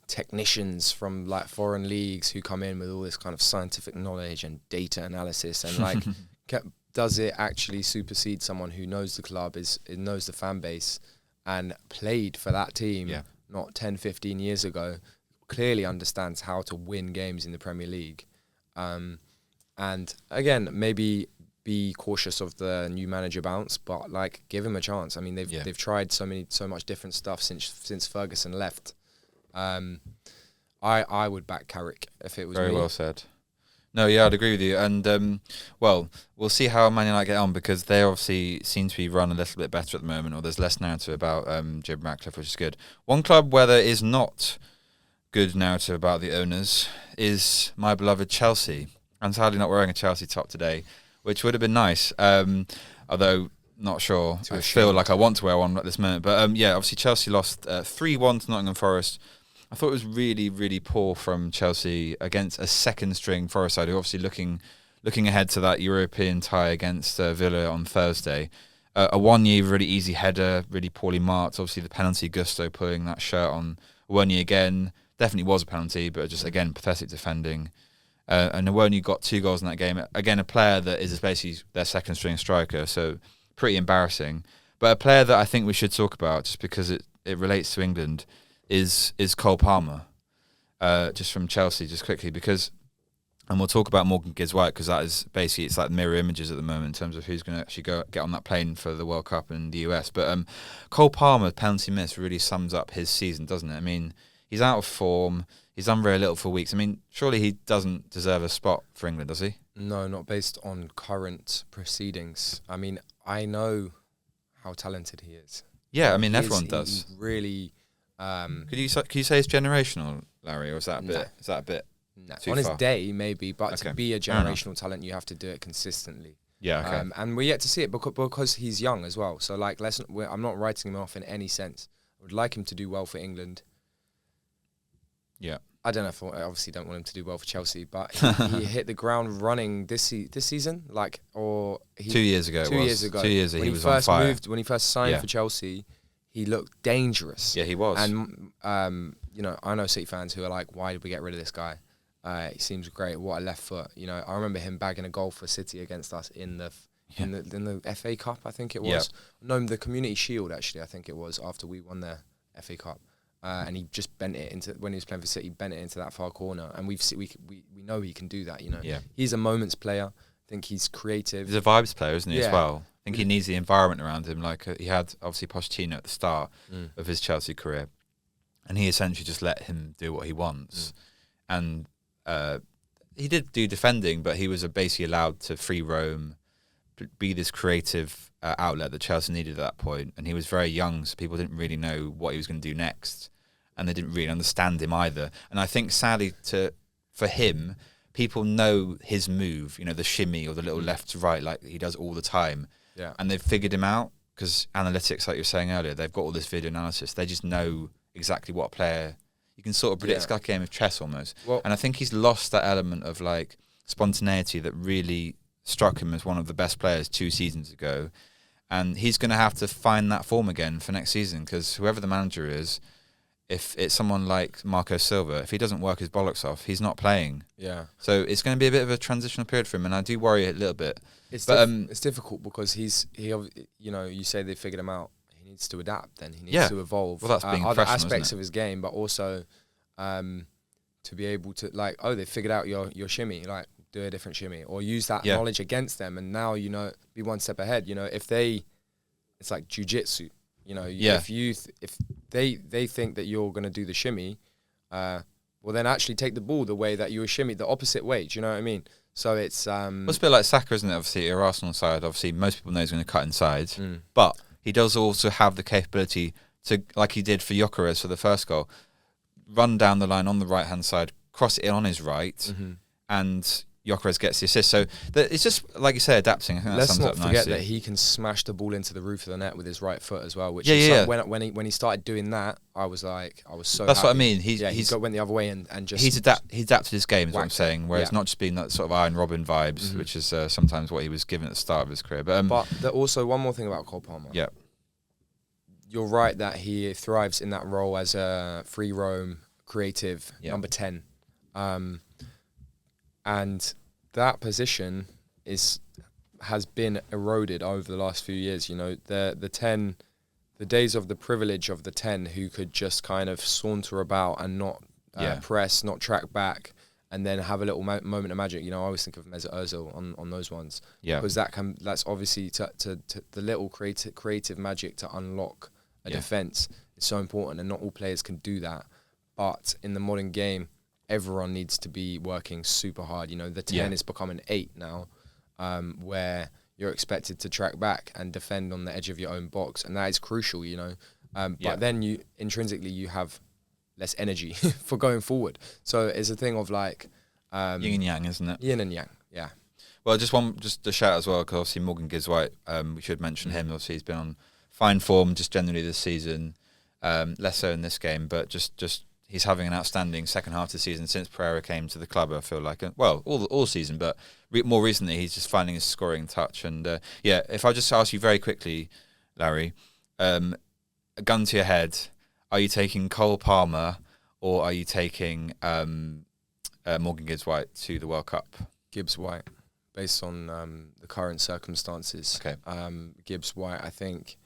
technicians from like foreign leagues who come in with all this kind of scientific knowledge and data analysis and like. Does it actually supersede someone who knows the club, knows the fan base, and played for that team not 10, 15 years ago, clearly understands how to win games in the Premier League. And again, maybe be cautious of the new manager bounce, but like give him a chance. I mean, they've tried so much different stuff since Ferguson left. I would back Carrick if it was very me. well said. No, yeah, I'd agree with you. And, we'll see how Man United get on because they obviously seem to be run a little bit better at the moment, or there's less narrative about Jim Ratcliffe, which is good. One club where there is not good narrative about the owners is my beloved Chelsea. I'm sadly not wearing a Chelsea top today, which would have been nice, although not sure. I feel like I want to wear one at this moment. But, obviously Chelsea lost 3-1 to Nottingham Forest. I thought it was really, really poor from Chelsea against a second-string Forest side, who obviously looking ahead to that European tie against Villa on Thursday. A Wanye really easy header, really poorly marked. Obviously, the penalty, Gusto pulling that shirt on Wanye again. Definitely was a penalty, but just, again, pathetic defending. And Wanye got 2 goals in that game. Again, a player that is basically their second-string striker, so pretty embarrassing. But a player that I think we should talk about, just because it relates to England, is Cole Palmer, just from Chelsea, just quickly, because, and we'll talk about Morgan Gibbs-White, because that is basically, it's like mirror images at the moment in terms of who's going to actually get on that plane for the World Cup in the US. But Cole Palmer's penalty miss really sums up his season, doesn't it? I mean, he's out of form, he's done very little for weeks. I mean, surely he doesn't deserve a spot for England, does he? No, not based on current proceedings. I mean, I know how talented he is. Yeah, I mean, everyone does. He really... Could you say it's generational, Larry, or is that a bit too on his far? Day maybe, but to be a generational talent you have to do it consistently. And we're yet to see it because he's young as well, so like I'm not writing him off in any sense. I would like him to do well for England. I don't know if I obviously don't want him to do well for Chelsea, but he hit the ground running this season, 2 years ago. 2 years ago, he was on fire. When he first signed for Chelsea, he looked dangerous. Yeah, he was. And, I know City fans who are like, why did we get rid of this guy? He seems great. What a left foot. I remember him bagging a goal for City against us in the FA Cup, I think it was. No, the Community Shield, actually, I think it was, after we won the FA Cup. And he just bent it into, when he was playing for City, bent it into that far corner. And we know he can do that, He's a moments player. I think he's creative. He's a vibes player, isn't he, as well? I think he needs the environment around him. Like he had obviously Pochettino at the start of his Chelsea career, and he essentially just let him do what he wants. And he did do defending, but he was basically allowed to free roam, be this creative outlet that Chelsea needed at that point. And he was very young, so people didn't really know what he was going to do next, and they didn't really understand him either. And I think sadly for him, people know his move, the shimmy or the little left to right, like he does all the time. Yeah. And they've figured him out because analytics, like you were saying earlier, they've got all this video analysis. They just know exactly what player you can sort of predict. It's like a game of chess almost. Well, and I think he's lost that element of like spontaneity that really struck him as one of the best players 2 seasons ago. And he's going to have to find that form again for next season, because whoever the manager is, if it's someone like Marco Silva, if he doesn't work his bollocks off, he's not playing. Yeah. So it's going to be a bit of a transitional period for him, and I do worry a little bit. It's difficult because you say they figured him out. needs to adapt. Then he needs to evolve. Well, that's being other professional, aspects isn't it? of his game, but also to be able to they figured out your shimmy, do a different shimmy or use that knowledge against them, and now be one step ahead. If it's like jujitsu. If they think that you're going to do the shimmy, well then actually take the ball the way that you were shimmy, the opposite way. Do you know what I mean? So it's it's a bit like Saka, isn't it? Obviously, your Arsenal side. Obviously, most people know he's going to cut inside, but he does also have the capability to, like he did for Gyökeres for the first goal, run down the line on the right hand side, cross it in on his right, and Gyökeres gets the assist. So it's just, like you say, adapting. I think that let's sums not up forget nicely. that he can smash the ball into the roof of the net with his right foot as well. Which when he started doing that, I was so. That's happy. what I mean. He went the other way and just he's adapted his game. Is what I'm saying. Where it's not just been that sort of Iron Robin vibes, which is sometimes what he was given at the start of his career. But also one more thing about Cole Palmer. Yeah, you're right that he thrives in that role as a free roam creative number 10, and that position has been eroded over the last few years. The 10, the days of the privilege of the 10 who could just kind of saunter about and not press, not track back, and then have a little moment of magic. I always think of Mesut Ozil on those ones. Yeah, because that's obviously to the little creative magic to unlock a defense is so important, and not all players can do that. But in the modern game, everyone needs to be working super hard. The 10 is become an 8 now, where you're expected to track back and defend on the edge of your own box, and that is crucial. But then you intrinsically have less energy for going forward. So it's a thing of yin and yang, isn't it? Yin and yang. Yeah. Well, just a shout as well, because obviously Morgan Gibbs-White, we should mention him. Obviously, he's been on fine form just generally this season, less so in this game, but just. He's having an outstanding second half of the season since Pereira came to the club, I feel like. All season, but more recently, he's just finding his scoring touch. And, if I just ask you very quickly, Larry, a gun to your head, are you taking Cole Palmer or are you taking Morgan Gibbs-White to the World Cup? Gibbs-White, based on the current circumstances. Okay. Gibbs-White, I think...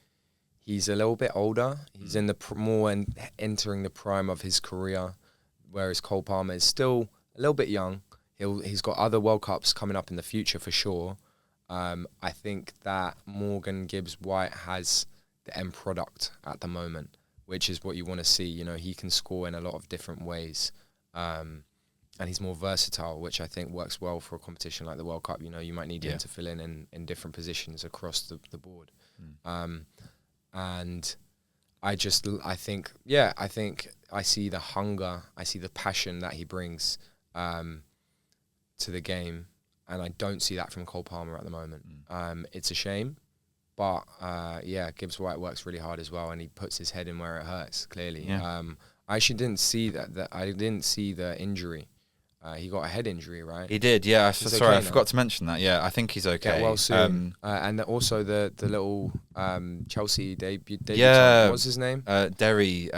He's a little bit older. He's in the entering the prime of his career, whereas Cole Palmer is still a little bit young. He's got other World Cups coming up in the future for sure. I think that Morgan Gibbs-White has the end product at the moment, which is what you want to see. He can score in a lot of different ways, and he's more versatile, which I think works well for a competition like the World Cup. You might need him to fill in different positions across the board. And I think I see the hunger, I see the passion that he brings to the game, and I don't see that from Cole Palmer at the moment. It's a shame, but Gibbs-White works really hard as well, and he puts his head in where it hurts, clearly. I actually didn't see that I didn't see the injury. He got a head injury, right? He did, yeah. Sorry, I forgot to mention that. Yeah, I think he's okay. Get well soon. And also the little Chelsea debut. Yeah. What's his name? Derry,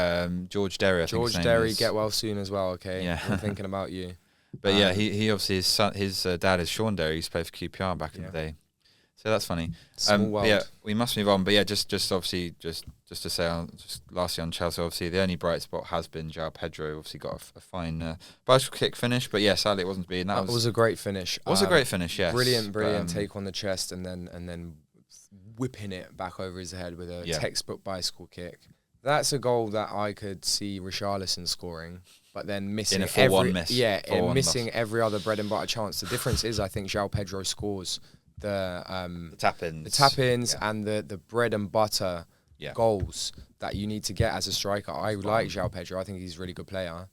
George Derry, I think his name Derry, is. get well soon as well, okay? Yeah. I'm thinking about you. But he obviously, his dad is Sean Derry. He used to play for QPR back in the day. So that's funny. Small world. Yeah, we must move on. But yeah, just obviously, just to say, just lastly on Chelsea, obviously the only bright spot has been João Pedro. Obviously got a fine bicycle kick finish, but yeah, sadly it wasn't to be. And that was a great finish. It was a great finish, yes. Brilliant take on the chest, and then whipping it back over his head with a textbook bicycle kick. That's a goal that I could see Richarlison scoring, but then missing in a 4-1 miss. Yeah, and missing every other bread and butter chance. The difference is, I think João Pedro scores the tap-ins and the bread and butter goals that you need to get as a striker. I like João Pedro. I think he's a really good player.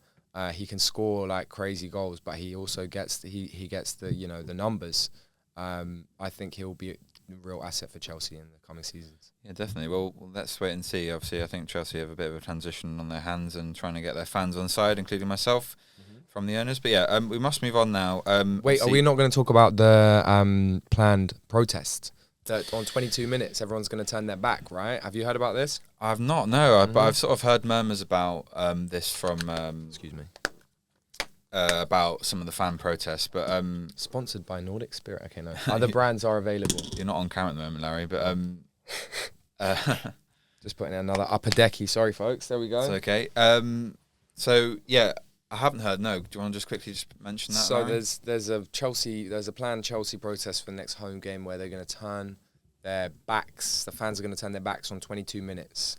He can score like crazy goals, but he also gets he gets the the numbers. I think he'll be a real asset for Chelsea in the coming seasons. Yeah, definitely. Well, let's wait and see. Obviously, I think Chelsea have a bit of a transition on their hands and trying to get their fans on side, including myself, from the owners. But yeah, we must move on now. Wait, are we not going to talk about the planned protest? That on 22 minutes, everyone's going to turn their back, right? Have you heard about this? I've not, no. But I've sort of heard murmurs about this from... excuse me. About some of the fan protests, but... Sponsored by Nordic Spirit. Okay, no. Other brands are available. You're not on camera at the moment, Larry, but... Just putting in another upper decky. Sorry, folks. There we go. It's okay. So yeah, I haven't heard. No, do you want to just quickly just mention that? So Larry? there's a planned Chelsea protest for the next home game where they're going to turn their backs. The fans are going to turn their backs on 22 minutes,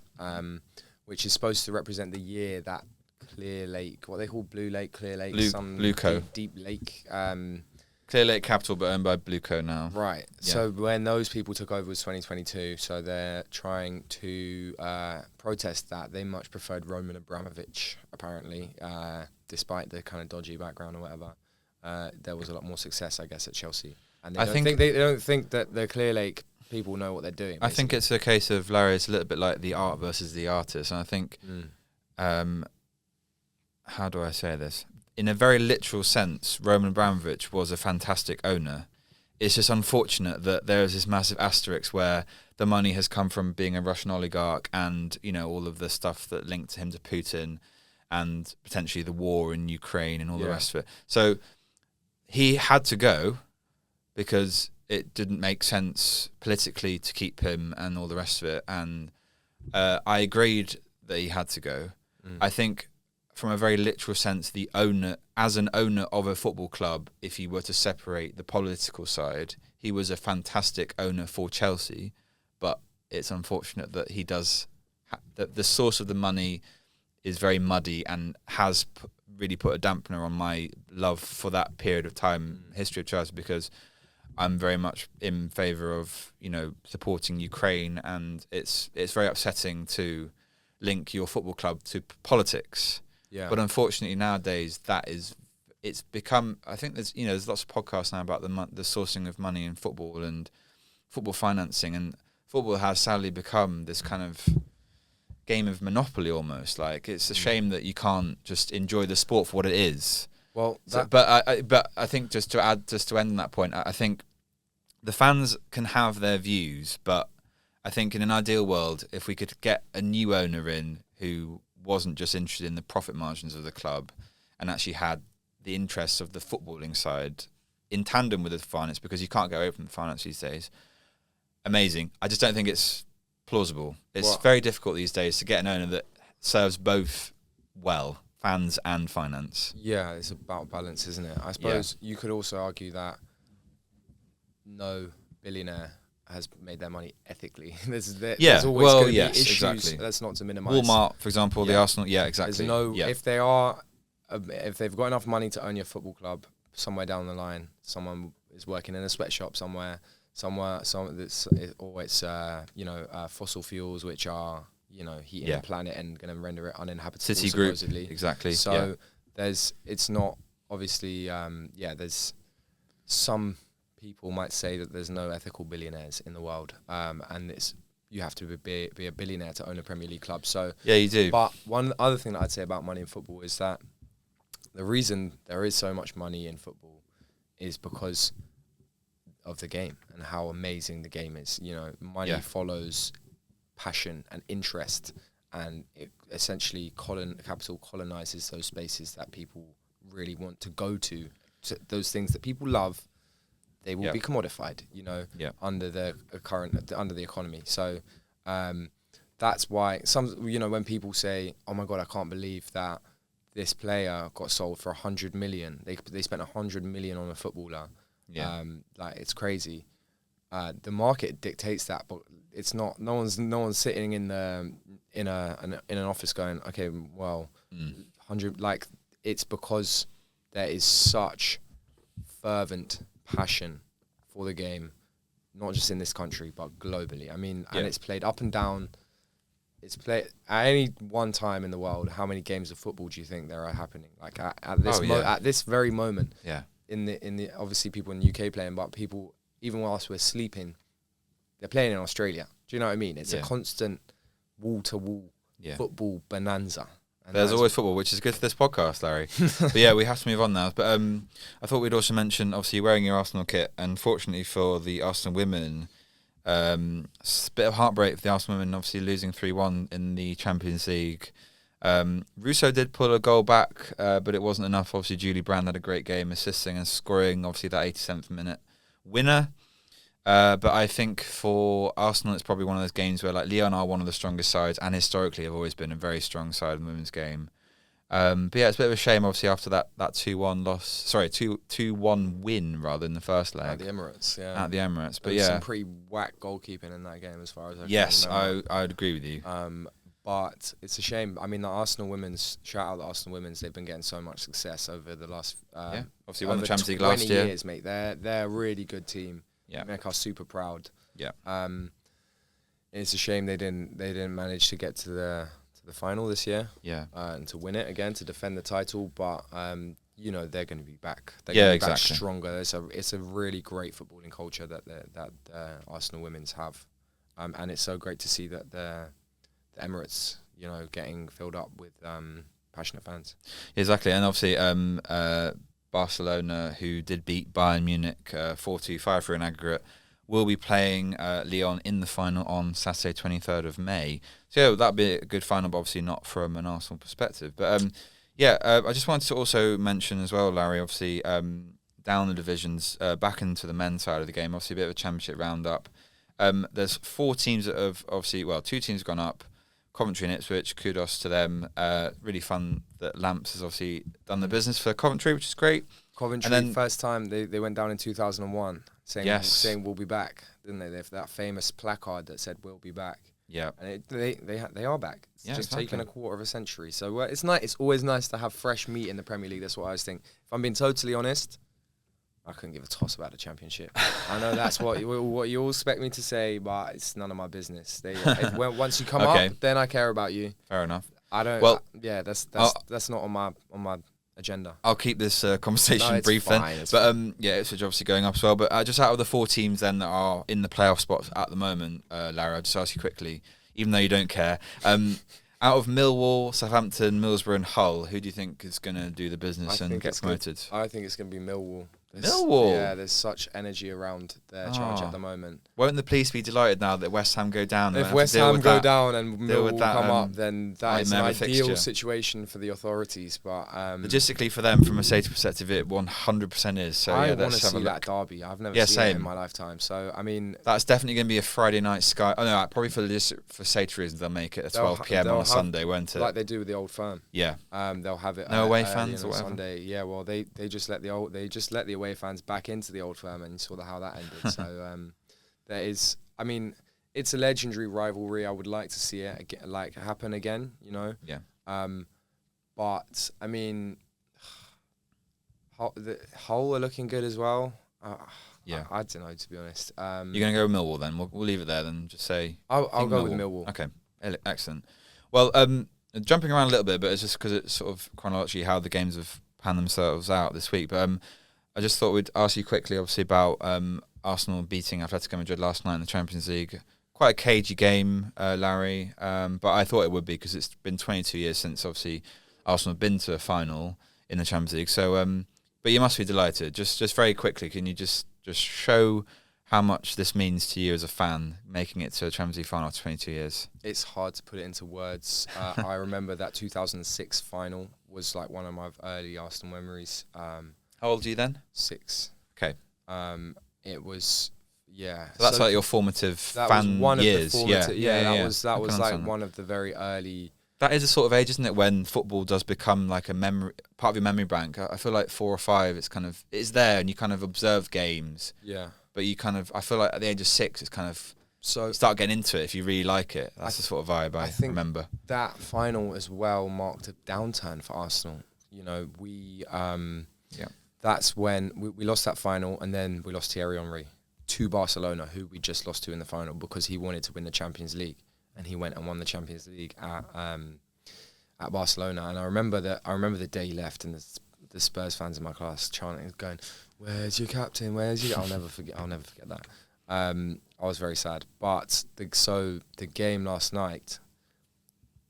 which is supposed to represent the year that Clear Lake, what they call Blue Lake, Clear Lake, Blueco. deep lake. Clear Lake Capital, but owned by Blueco now. Right. Yeah. So when those people took over was 2022. So they're trying to protest that. They much preferred Roman Abramovich, apparently, despite the kind of dodgy background or whatever. There was a lot more success, I guess, at Chelsea. And they don't think that the Clear Lake people know what they're doing. Basically. I think it's a case of, Larry, it's a little bit like the art versus the artist. And I think, how do I say this? In a very literal sense, Roman Abramovich was a fantastic owner. It's just unfortunate that there is this massive asterisk where the money has come from being a Russian oligarch and, you know, all of the stuff that linked him to Putin and potentially the war in Ukraine and all the rest of it. So he had to go because it didn't make sense politically to keep him and all the rest of it. And I agreed that he had to go. I think from a very literal sense, the owner, as an owner of a football club, if you were to separate the political side, he was a fantastic owner for Chelsea, but it's unfortunate that he does, that the source of the money is very muddy and has really put a dampener on my love for that period of time, history of Chelsea, because I'm very much in favour of, you know, supporting Ukraine, and it's very upsetting to link your football club to politics. Yeah. But unfortunately nowadays it's become, I think there's lots of podcasts now about the sourcing of money in football and football financing, and football has sadly become this kind of game of monopoly almost. Like, it's a shame that you can't just enjoy the sport for what it is. Well, but I think just to end on that point, I think the fans can have their views, but I think in an ideal world, if we could get a new owner in who wasn't just interested in the profit margins of the club and actually had the interests of the footballing side in tandem with the finance, because you can't go away from the finance these days. Amazing. I just don't think it's plausible. It's very difficult these days to get an owner that serves both well, fans and finance. Yeah, it's about balance, isn't it? I suppose you could also argue that no billionaire has made their money ethically. There's always going to be issues. Exactly. That's not to minimise. Walmart, for example, the Arsenal. Yeah, exactly. If they've got enough money to own your football club, somewhere down the line, someone is working in a sweatshop somewhere, fossil fuels which are heating the planet and going to render it uninhabitable. City supposedly. Group, exactly. So there's some people might say that there's no ethical billionaires in the world, and you have to be a billionaire to own a Premier League club. So yeah, you do. But one other thing that I'd say about money in football is that the reason there is so much money in football is because of the game and how amazing the game is. Money follows passion and interest, and it essentially capital colonizes those spaces that people really want to go to those things that people love. They will be commodified, under the economy. So that's why when people say, "Oh my God, I can't believe that this player got sold for 100 million. They spent 100 million on a footballer." It's crazy. The market dictates that, but it's not. No one's sitting in an office going, "Okay, well, 100." Like, it's because there is such fervent passion for the game, not just in this country but globally. I mean, and it's played up and down. It's played at any one time in the world. How many games of football do you think there are happening? Like at this very moment. Yeah. In the obviously people in the UK playing, but people even whilst we're sleeping, they're playing in Australia. Do you know what I mean? It's a constant wall to wall football bonanza. There's always football, which is good for this podcast, Larry. But yeah, we have to move on now. But I thought we'd also mention, obviously, you're wearing your Arsenal kit. And fortunately for the Arsenal women, it's a bit of heartbreak for the Arsenal women, obviously losing 3-1 in the Champions League. Russo did pull a goal back, but it wasn't enough. Obviously, Julie Brand had a great game, assisting and scoring, obviously, that 87th minute winner. But I think for Arsenal, it's probably one of those games where like Lyon are one of the strongest sides, and historically have always been a very strong side in the women's game. But yeah, it's a bit of a shame, obviously, after that 2-1 loss. Sorry, 2-1 win rather in the first leg At the Emirates, yeah. At the Emirates, but There was yeah, some pretty whack goalkeeping in that game, as far as I yes, can remember. I would agree with you. But it's a shame. I mean, the Arsenal women's, shout out the Arsenal women's, they've been getting so much success over the last Obviously won the over Champions League 20 last year. years, mate. They're a really good team. Yeah, Make us super proud. yeah. It's a shame they didn't manage to get to the final this year. Yeah. And to win it again, to defend the title, but you know, they're going to be back. They're Yeah, going to be exactly. back stronger. It's a really great footballing culture that Arsenal women's have, and it's so great to see that the Emirates, you know, getting filled up with passionate fans. Exactly, and obviously Barcelona, who did beat Bayern Munich 4-2, 5-3 in aggregate, will be playing Lyon in the final on Saturday 23rd of May. So yeah, that'd be a good final, but obviously not from an Arsenal perspective. But I just wanted to also mention as well, Larry, obviously down the divisions, back into the men's side of the game, obviously a bit of a championship roundup. There's 4 teams that have obviously, 2 teams have gone up, Coventry and Ipswich, kudos to them. Really fun that Lamps has obviously done the business for Coventry, which is great. Coventry, And then, first time they went down in 2001, Yes. saying we'll be back, didn't they? They have that famous placard that said we'll be back. yeah, And they are back. It's Yeah, just exactly. taken a quarter of a century. So it's nice. It's always nice to have fresh meat in the Premier League. That's what I always think. If I'm being totally honest, I couldn't give a toss about the Championship. I know that's what you all expect me to say, but it's none of my business. Once you come Okay. up, then I care about you. fair enough. I don't. Well, that's not on my agenda. I'll keep this conversation No, it's brief fine, then. it's But Ipswich obviously going up as well. But just out of the 4 teams then that are in the playoff spots at the moment, Larry, I'll just ask you quickly, even though you don't care. Out of Millwall, Southampton, Middlesbrough and Hull, who do you think is going to do the business and get promoted? I think it's going to be Millwall. Millwall? Yeah, there's such energy around their charge at the moment. Won't the police be delighted now that West Ham go down? If West Ham go down and Millwall that, come up, then that is an nightmare ideal fixture. situation for the authorities. But Logistically for them, from a safety perspective, it 100% is. So I yeah, want to let's have a see look. that derby. I've never Yeah, seen same. it in my lifetime. So I mean, That's definitely going to be a Friday night Sky. Oh no, probably for safety reasons, they'll make it at 12 p.m. on a Sunday, won't it? like they do with the Old Firm. Yeah. They'll have it. No away early fans on or whatever? Sunday. Yeah, well, they just let the away fans back into the Old Firm, and you saw how that ended. So there is. I mean, it's a legendary rivalry. I would like to see it happen again. You know. Yeah. But I mean, Hull are looking good as well. Yeah. I don't know, to be honest. You're going to go with Millwall then? We'll leave it there then. Just say. I'll go with Millwall. Okay. Excellent. Well, jumping around a little bit, but it's just because it's sort of chronologically how the games have panned themselves out this week. But I just thought we'd ask you quickly, obviously, about Arsenal beating Atletico Madrid last night in the Champions League. Quite a cagey game, Larry, but I thought it would be because it's been 22 years since, obviously, Arsenal have been to a final in the Champions League. So, but you must be delighted. Just very quickly, can you just show how much this means to you as a fan, making it to a Champions League final after 22 years? It's hard to put it into words. I remember that 2006 final was like one of my early Arsenal memories. How old are you then? 6. Okay. It was, yeah. So that's like your formative that fan was one years. Of the formative, that was I can like understand one of the very early. That is a sort of age, isn't it, when football does become like a memory, part of your memory bank. I feel like 4 or 5, it's there, and you kind of observe games. Yeah. But I feel like at the age of 6, it's kind of, So you start getting into it if you really like it. That's the sort of vibe I think remember. that final as well marked a downturn for Arsenal. You know, that's when we lost that final, and then we lost Thierry Henry to Barcelona, who we just lost to in the final because he wanted to win the Champions League, and he went and won the Champions League at Barcelona. And I remember the day he left, and the Spurs fans in my class chanting, going, "Where's your captain? Where's your?" I'll never forget that. I was very sad. But the game last night,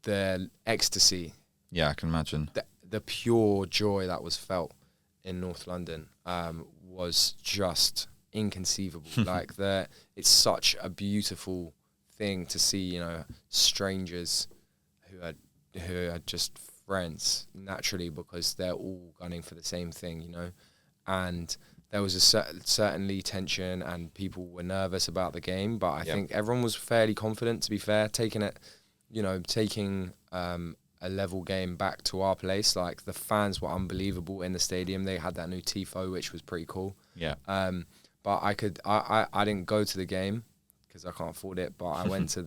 the ecstasy, Yeah, I can imagine. the pure joy that was felt in North London was just inconceivable. It's such a beautiful thing to see, you know, strangers who are just friends naturally because they're all gunning for the same thing, you know, and there was certainly tension and people were nervous about the game, but I think everyone was fairly confident, to be fair, taking a level game back to our place. Like, the fans were unbelievable in the stadium. They had that new tifo, which was pretty cool. Yeah. But I didn't go to the game because I can't afford it, but I went to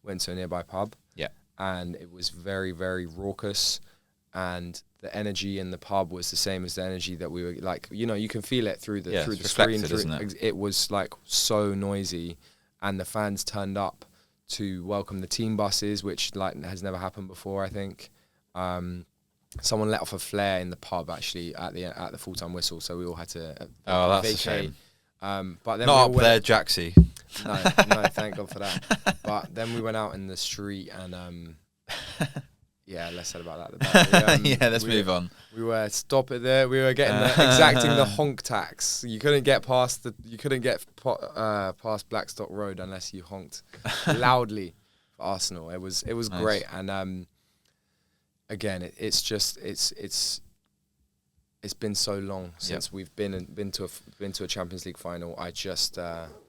a nearby pub. Yeah. And it was very, very raucous, and the energy in the pub was the same as the energy that we were, like, you can feel it through the screen. It was like so noisy, and the fans turned up to welcome the team buses, which like has never happened before, I think. Someone let off a flare in the pub actually at the full-time whistle, so we all had to that's vacate. a shame. But then not up there, Jaxie. No, thank God for that. But then we went out in the street and yeah, less said about that. Let's move on. We were stop it there. We were getting exacting the honk tax. You couldn't get past past Blackstock Road unless you honked loudly for Arsenal. It was nice. Great, and again, it's been so long since we've been to a Champions League final.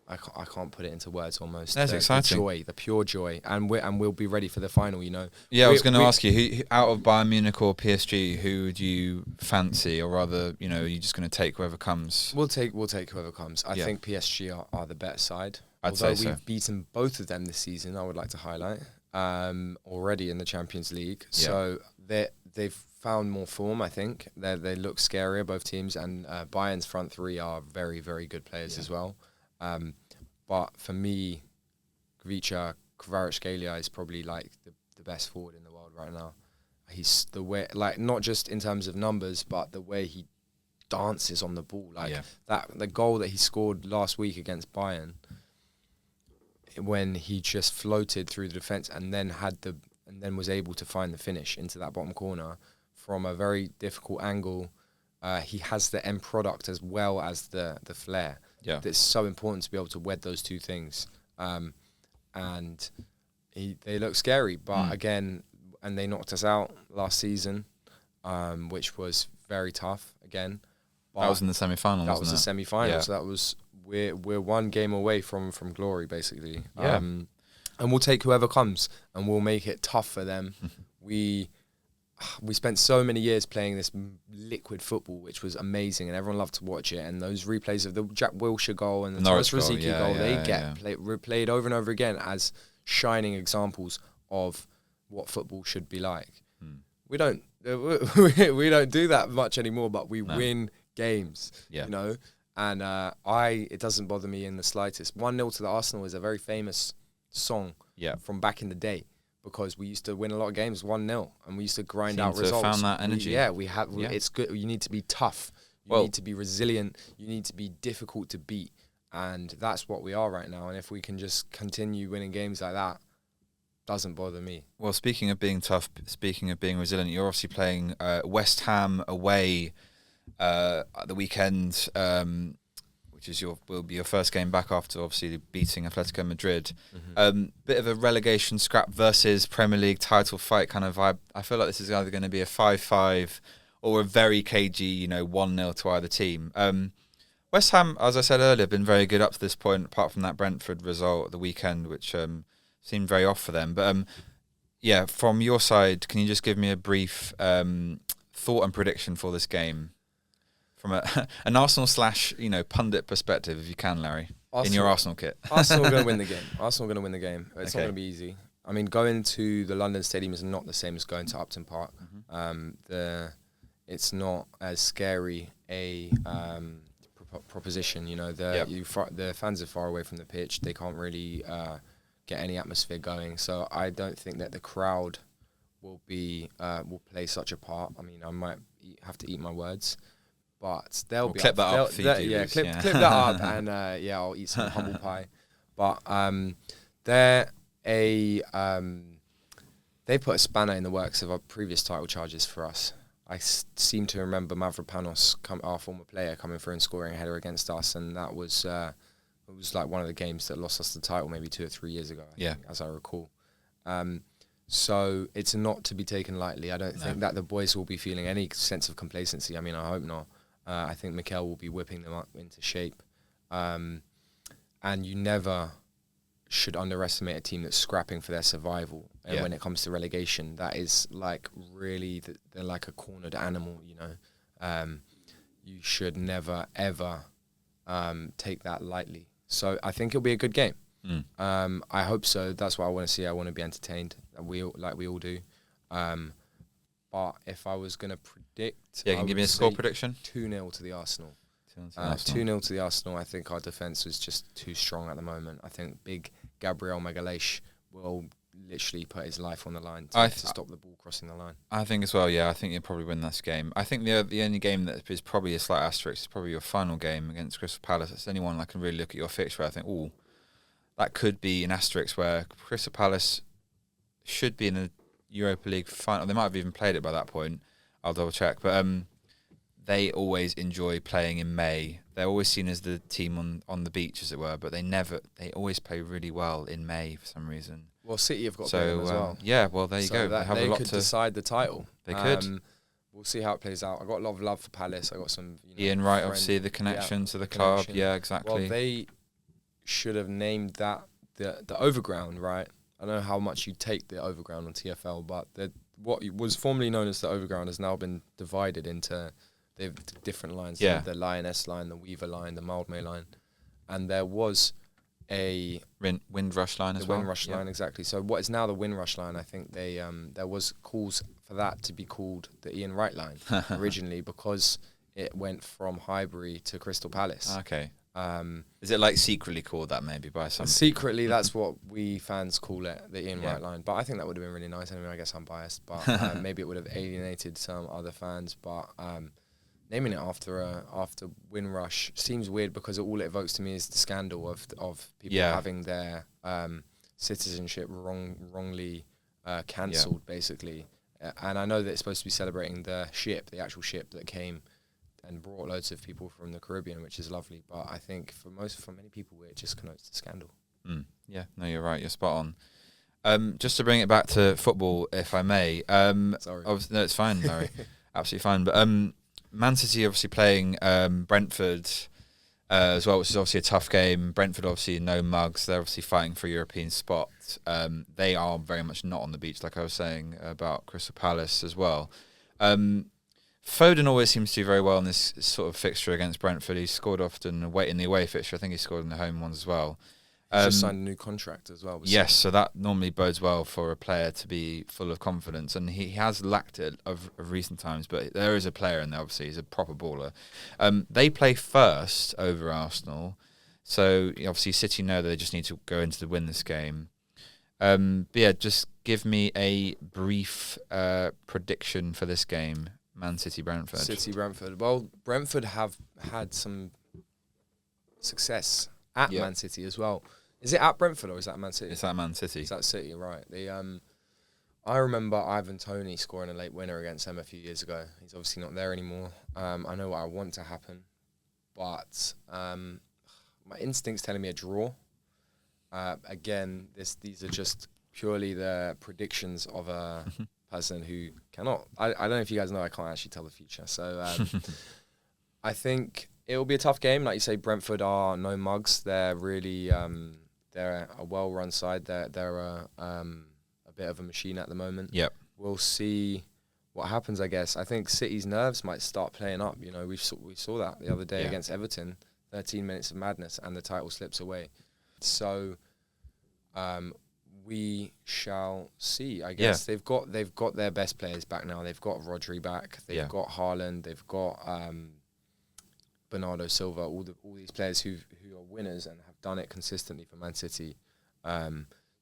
I can't put it into words almost. That's exciting. The pure joy, and we'll be ready for the final. Yeah, I was going to ask you, who out of Bayern Munich or PSG, who do you fancy, or rather, are you just going to take whoever comes? We'll take whoever comes. I think PSG are the better side. I'd say so. We've beaten both of them this season, I would like to highlight, already in the Champions League. Yeah. So they've found more form, I think. They look scarier, both teams, and Bayern's front three are very, very good players as well. But for me, Kvaratskhelia is probably like the best forward in the world right now. He's the way, like, not just in terms of numbers, but the way he dances on the ball. Like the goal that he scored last week against Bayern, when he just floated through the defense and then was able to find the finish into that bottom corner from a very difficult angle. He has the end product as well as the flair. Yeah, it's so important to be able to wed those two things, and they look scary. But again, and they knocked us out last season, which was very tough. Again, that was in the semi-final. That was the semi-final. Yeah. So that was we're one game away from glory, basically. Yeah. And we'll take whoever comes, and we'll make it tough for them. We spent so many years playing this liquid football, which was amazing, and everyone loved to watch it. And those replays of the Jack Wilshere goal and the Thomas Rosicky goal, they get replayed over and over again as shining examples of what football should be like. We don't do that much anymore, but we win games, And it doesn't bother me in the slightest. 1-0 to the Arsenal is a very famous song from back in the day, because we used to win a lot of games 1-0, and we used to grind out results. Found that energy. It's good. You need to be tough. You need to be resilient. You need to be difficult to beat, and that's what we are right now. And if we can just continue winning games like that, doesn't bother me. Well, speaking of being tough, speaking of being resilient, you're obviously playing West Ham away at the weekend, which will be your first game back after obviously beating Atletico Madrid. Bit of a relegation scrap versus Premier League title fight kind of vibe. I feel like this is either going to be a 5-5 or a very cagey, 1-0 to either team. West Ham, as I said earlier, have been very good up to this point, apart from that Brentford result at the weekend, which seemed very off for them. But from your side, can you just give me a brief thought and prediction for this game? From an Arsenal / pundit perspective, if you can, Larry, in your Arsenal kit. Arsenal are going to win the game. It's not going to be easy. I mean, going to the London Stadium is not the same as going to Upton Park. It's not as scary a proposition. The fans are far away from the pitch. They can't really get any atmosphere going. So I don't think that the crowd will play such a part. I mean, I might have to eat my words. But they'll be clip that up for you. Clip that up, and I'll eat some humble pie. But they put a spanner in the works of our previous title charges for us. I seem to remember Mavropanos, our former player, coming through and scoring a header against us, and that was it was like one of the games that lost us the title maybe 2 or 3 years ago. I think, as I recall. So it's not to be taken lightly. I don't think that the boys will be feeling any sense of complacency. I mean, I hope not. I think Mikel will be whipping them up into shape. And you never should underestimate a team that's scrapping for their survival. And when it comes to relegation, that is like really, they're like a cornered animal, you know. You should never, ever take that lightly. So I think it'll be a good game. I hope so. That's what I want to see. I want to be entertained, we all do. But if I was going to predict... Yeah, can you give me a score prediction? 2-0 to the Arsenal. 2-0 to the Arsenal. I think our defence was just too strong at the moment. I think big Gabriel Magalhaes will literally put his life on the line to stop the ball crossing the line. I think as well, yeah. I think you'll probably win this game. I think the only game that is probably a slight asterisk is probably your final game against Crystal Palace. It's the only one I can really look at your fixture. I think, that could be an asterisk where Crystal Palace should be in the Europa League final. They might have even played it by that point. I'll double check. But they always enjoy playing in May. They're always seen as the team on the beach, as it were, but they always play really well in May for some reason. Well, City have got to play them as well. Yeah, well, there you go. They could decide the title. They could. We'll see how it plays out. I got a lot of love for Palace. I got some. Ian Wright, obviously, the connection to the club. Yeah, exactly. Well, they should have named that the Overground, right? I don't know how much you take the Overground on TFL, but what was formerly known as the Overground has now been divided into different lines. Yeah. The Lioness line, the Weaver line, the Mildmay line. And there was a... Windrush line as well. The Windrush line, exactly. So what is now the Windrush line, I think there was calls for that to be called the Ian Wright line originally because it went from Highbury to Crystal Palace. Okay. Is it like secretly called that maybe by some? Secretly, that's what we fans call it, the Ian Wright line. But I think that would have been really nice. Anyway, I guess I'm biased, but maybe it would have alienated some other fans. But naming it after Windrush seems weird because all it evokes to me is the scandal of people having their citizenship wrongly cancelled, basically. And I know that it's supposed to be celebrating the actual ship that came and brought loads of people from the Caribbean, which is lovely. But I think for many people, it just connotes the scandal. Yeah, no, you're right. You're spot on. Just to bring it back to football, if I may. Sorry. No, it's fine, Larry. Absolutely fine. But Man City obviously playing Brentford as well, which is obviously a tough game. Brentford obviously no mugs. They're obviously fighting for a European spot. They are very much not on the beach, like I was saying about Crystal Palace as well. Foden always seems to do very well in this sort of fixture against Brentford. He's scored often in the away fixture. I think he scored in the home ones as well. He's just signed a new contract as well. Yes, so that normally bodes well for a player to be full of confidence. And he has lacked it of recent times, but there is a player in there, obviously. He's a proper baller. They play first over Arsenal. So obviously City know that they just need to go into the win this game. But yeah, just give me a brief prediction for this game. Man City, Brentford. City-Brentford. Well, Brentford have had some success at Man City as well. Is it at Brentford or is that Man City? It's at Man City. It's at City, right. I remember Ivan Toney scoring a late winner against them a few years ago. He's obviously not there anymore. I know what I want to happen, but my instinct's telling me a draw. Again, these are just purely the predictions of a... person who cannot. I don't know if you guys know, I can't actually tell the future. So I think it will be a tough game. Like you say, Brentford are no mugs. They're really they're a well-run side. They're a bit of a machine at the moment. Yep. We'll see what happens. I guess I think City's nerves might start playing up. You know, we saw that the other day against Everton. 13 minutes of madness and the title slips away. So. We shall see. I guess they've got their best players back now. They've got Rodri back. They've got Haaland. They've got Bernardo Silva. All these players who are winners and have done it consistently for Man City.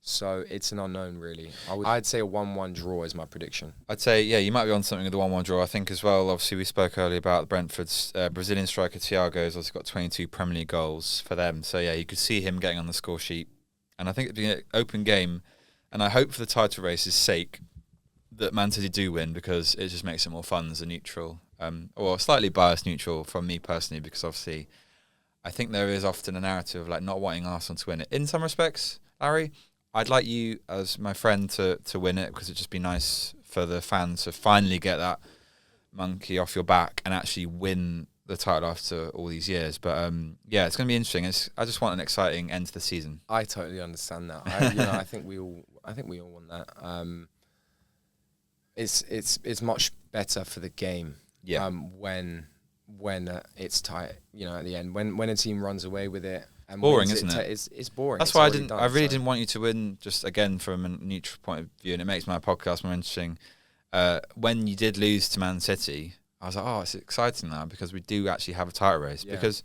So it's an unknown, really. I'd say a 1-1 draw is my prediction. I'd say you might be on something with the 1-1 draw. I think as well. Obviously, we spoke earlier about Brentford's Brazilian striker Thiago has also got 22 Premier League goals for them. So you could see him getting on the score sheet. And I think it'd be an open game. And I hope for the title race's sake that Man City do win because it just makes it more fun as a neutral. Or slightly biased neutral from me personally because obviously I think there is often a narrative of like not wanting Arsenal to win it. In some respects, Larry, I'd like you as my friend to win it because it'd just be nice for the fans to finally get that monkey off your back and actually win the title after all these years. But yeah, it's going to be interesting. I just want an exciting end to the season. I totally understand that. I think we all want that. It's much better for the game. Yeah. When it's tight, at the end, when a team runs away with it. And boring, isn't it? It's boring. That's why I really didn't want you to win. Just again from a neutral point of view, and it makes my podcast more interesting. When you did lose to Man City, I was like, oh, it's exciting now because we do actually have a title race. Yeah. Because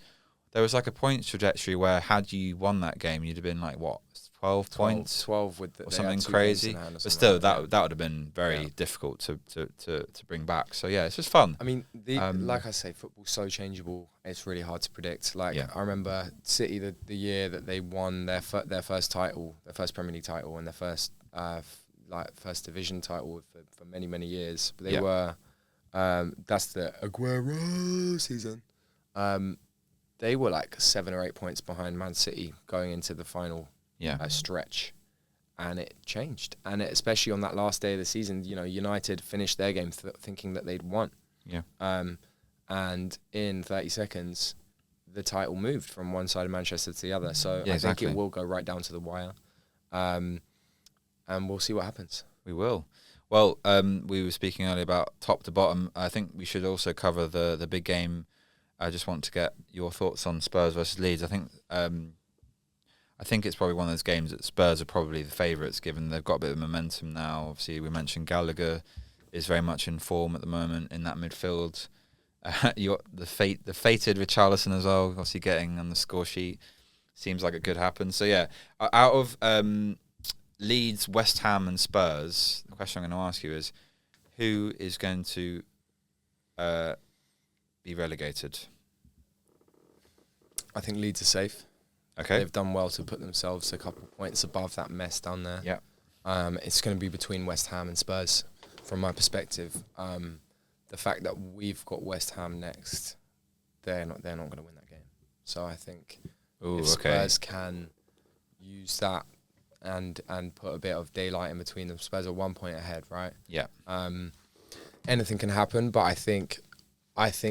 there was like a points trajectory where had you won that game, you'd have been like, what, 12 points? 12 with or something crazy. But still, that would have been very difficult to bring back. So yeah, it's just fun. I mean, like I say, football's so changeable. It's really hard to predict. Like I remember City the year that they won their first title, their first Premier League title, and their first first division title for many years. But they were that's the Aguero season. They were like 7 or 8 points behind Man City going into the final stretch, and it changed. And especially on that last day of the season, United finished their game thinking that they'd won. Yeah. And in 30 seconds, the title moved from one side of Manchester to the other. So I think it will go right down to the wire. And we'll see what happens. We will. Well, we were speaking earlier about top to bottom. I think we should also cover the big game. I just want to get your thoughts on Spurs versus Leeds. I think it's probably one of those games that Spurs are probably the favourites, given they've got a bit of momentum now. Obviously, we mentioned Gallagher is very much in form at the moment in that midfield. The fated Richarlison as well, obviously getting on the score sheet. Seems like it could happen. So yeah, out of Leeds, West Ham and Spurs, the question I'm going to ask you is, who is going to be relegated? I think Leeds are safe. Okay. They've done well to put themselves a couple of points above that mess down there. Yeah. It's going to be between West Ham and Spurs, from my perspective. The fact that we've got West Ham next, they're not going to win that game. So I think if Spurs can use that and put a bit of daylight in between them, Spurs are 1 point ahead, right? Yeah. Anything can happen, but I think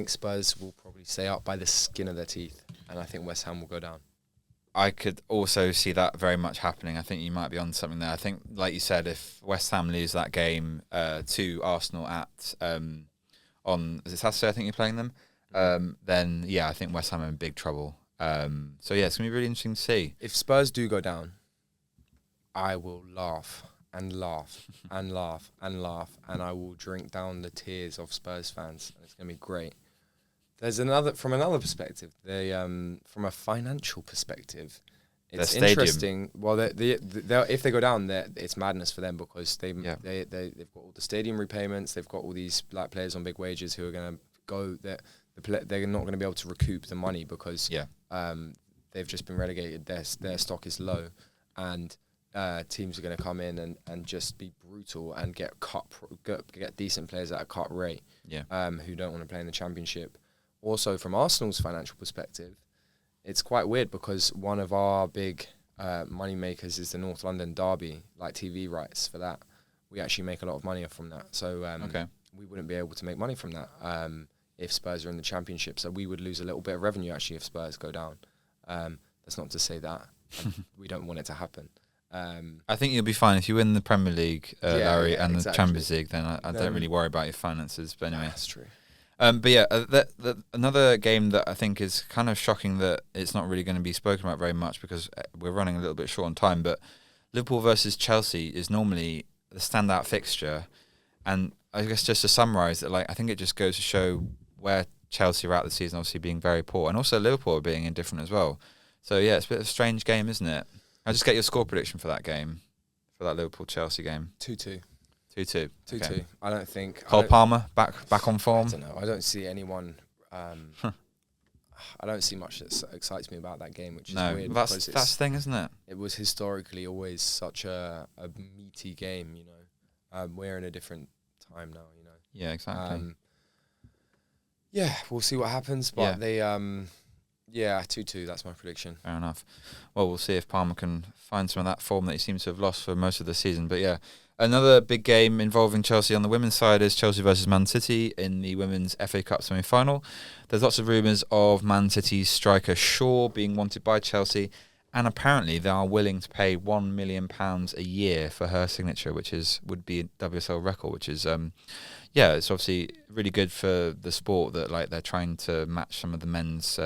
Spurs will probably stay up by the skin of their teeth, and I think West Ham will go down. I could also see that very much happening. I think you might be on something there. I think, like you said, if West Ham lose that game to Arsenal at on is it Saturday? I think you're playing them. Then I think West Ham are in big trouble. So yeah, it's gonna be really interesting to see. If Spurs do go down, I will laugh and laugh and laugh and laugh, and I will drink down the tears of Spurs fans. It's gonna be great. There's from another perspective. From a financial perspective, it's interesting. Well, if they go down, it's madness for them because they've got all the stadium repayments. They've got all these black players on big wages who are going to go. They're not going to be able to recoup the money because they've just been relegated. Their stock is low, and teams are going to come in and just be brutal and get decent players at a cut rate. Who don't want to play in the Championship. Also, from Arsenal's financial perspective, it's quite weird because one of our big money makers is the North London derby, like TV rights for that. We actually make a lot of money from that. So we wouldn't be able to make money from that if Spurs are in the Championship. So we would lose a little bit of revenue actually if Spurs go down. That's not to say that we don't want it to happen. I think you'll be fine if you win the Premier League, Larry, and the Champions League. Then I don't really worry about your finances. But anyway, that's true. But yeah, another game that I think is kind of shocking that it's not really going to be spoken about very much because we're running a little bit short on time. But Liverpool versus Chelsea is normally the standout fixture, and I guess just to summarise it, I think it just goes to show where Chelsea are at this season, obviously being very poor, and also Liverpool are being indifferent as well. So yeah, it's a bit of a strange game, isn't it? I'll just get your score prediction for that game, for that Liverpool-Chelsea game. 2-2. 2-2. 2-2. Okay. I don't think... Cole Palmer, back on form? I don't know. I don't see anyone... I don't see much that excites me about that game, which is weird. That's the thing, isn't it? It was historically always such a meaty game, we're in a different time now, Yeah, exactly. We'll see what happens, but they... 2-2, that's my prediction. Fair enough. Well, we'll see if Palmer can find some of that form that he seems to have lost for most of the season. But yeah, Another big game involving Chelsea on the women's side is Chelsea versus Man City in the Women's FA Cup semi-final. There's lots of rumours of Man City's striker Shaw being wanted by Chelsea, and apparently they are willing to pay £1 million a year for her signature, which would be a WSL record, which is it's obviously really good for the sport that like they're trying to match some of the men's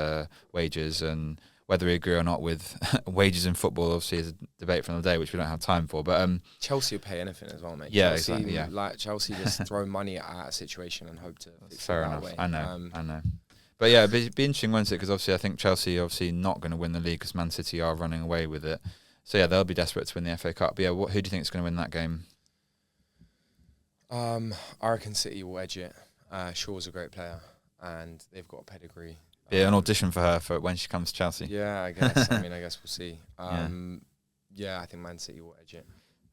wages, and whether we agree or not with wages in football obviously is a debate for another day, which we don't have time for. But Chelsea will pay anything as well, mate. Yeah, Chelsea, exactly. Yeah, like Chelsea just throw money at a situation and hope to fix fair it that enough. way. I know. But yeah, it'd be interesting, won't it? Because obviously I think Chelsea obviously not going to win the league because Man City are running away with it. So yeah, they'll be desperate to win the FA Cup. But yeah, who do you think is going to win that game? I reckon City will edge it. Shaw's a great player, and they've got a pedigree. Yeah, an audition for her for when she comes to Chelsea. Yeah, I guess. I guess we'll see. I think Man City will edge it.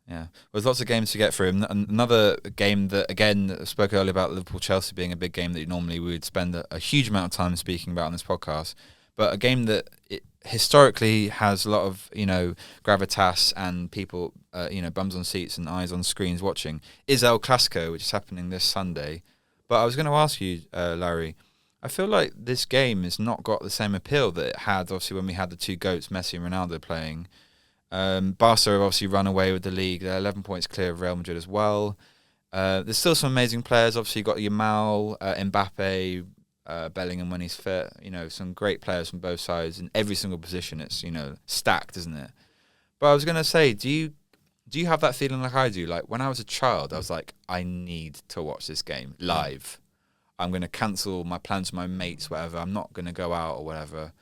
Yeah, well, there's lots of games to get through. Another game that, again, I spoke earlier about Liverpool-Chelsea being a big game that normally we would spend a huge amount of time speaking about on this podcast, but a game that historically has a lot of, gravitas and people, bums on seats and eyes on screens watching, is El Clásico, which is happening this Sunday. But I was going to ask you, Larry, I feel like this game has not got the same appeal that it had, obviously, when we had the two GOATs, Messi and Ronaldo, playing. Barca have obviously run away with the league. They're 11 points clear of Real Madrid as well. There's still some amazing players. Obviously, you've got Yamal, Mbappe, Bellingham when he's fit. Some great players from both sides. In every single position, it's, stacked, isn't it? But I was going to say, do you have that feeling like I do? Like, when I was a child, I was like, I need to watch this game live. I'm going to cancel my plans with my mates, whatever. I'm not going to go out or whatever.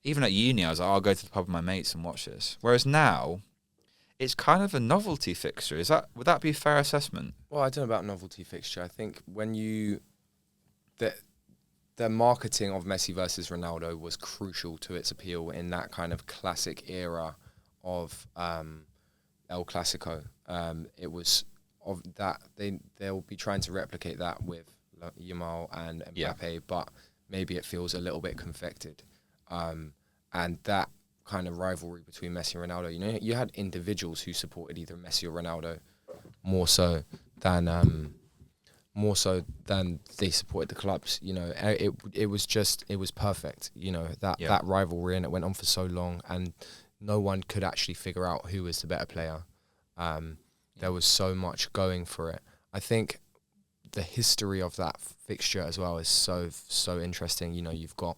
Even at uni, I was like, I'll go to the pub with my mates and watch this. Whereas now, it's kind of a novelty fixture. Would that be a fair assessment? Well, I don't know about novelty fixture. I think when the marketing of Messi versus Ronaldo was crucial to its appeal in that kind of classic era of El Clásico. It was of that they'll be trying to replicate that with Yamal and Mbappe, but maybe it feels a little bit confected. And that kind of rivalry between Messi and Ronaldo, you had individuals who supported either Messi or Ronaldo more so than they supported the clubs. It was perfect. That rivalry, and it went on for so long, and no one could actually figure out who was the better player. There was so much going for it. I think the history of that fixture as well is so interesting. You've got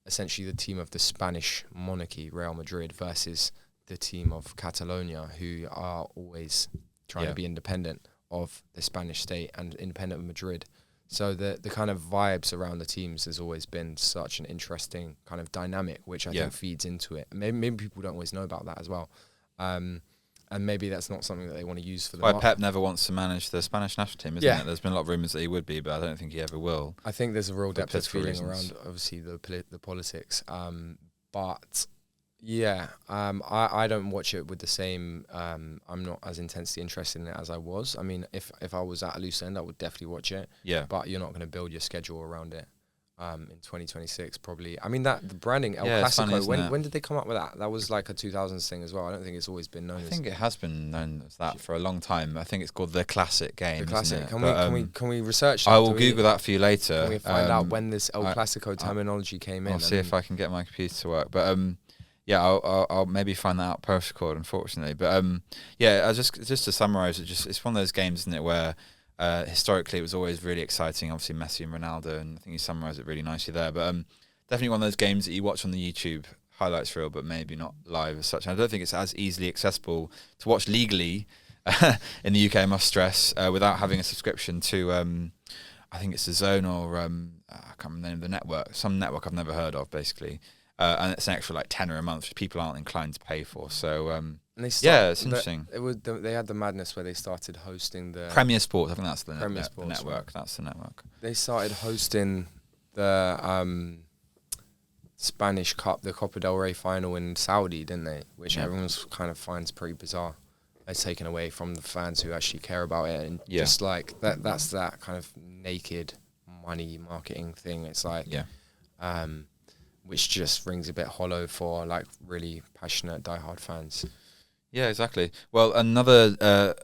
essentially the team of the Spanish monarchy, Real Madrid, versus the team of Catalonia, who are always trying to be independent of the Spanish state and independent of Madrid. So the kind of vibes around the teams has always been such an interesting kind of dynamic, which I think feeds into it. Maybe people don't always know about that as well. And maybe that's not something that they want to use for the Pep never wants to manage the Spanish national team, isn't it? There's been a lot of rumours that he would be, but I don't think he ever will. I think there's a real depth of feeling around, obviously, the politics. But yeah, I don't watch it with the same. I'm not as intensely interested in it as I was. I mean, if I was at a loose end, I would definitely watch it. Yeah. But you're not going to build your schedule around it. In 2026, probably. I mean, the branding El Clásico. When did they come up with that? That was like a 2000s thing as well. I don't think it's always been known. I think it has been known as that for a long time. I think it's called the Classic game. The Classic. Isn't it? Can we research that? I will Google that for you later. Can we find out when this El Clásico terminology came in? I'll see if I can get my computer to work. But I'll maybe find that out post record, unfortunately. But just to summarise it, it's one of those games, isn't it, where historically it was always really exciting, obviously Messi and Ronaldo, and I think you summarised it really nicely there. But definitely one of those games that you watch on the YouTube highlights reel, but maybe not live as such. And I don't think it's as easily accessible to watch legally in the UK, I must stress, without having a subscription to, I think it's DAZN or I can't remember the name of the network, some network I've never heard of, basically. And it's an extra like £10 a month, which people aren't inclined to pay for. So it's interesting. They had the madness where they started hosting the Premier Sports. I think that's the network. Right. That's the network. They started hosting the Spanish Cup, the Copa del Rey final in Saudi, didn't they? Which everyone's kind of finds pretty bizarre. It's taken away from the fans who actually care about it, and just like that's that kind of naked money marketing thing. It's like which just rings a bit hollow for like really passionate diehard fans. Yeah, exactly. Well, another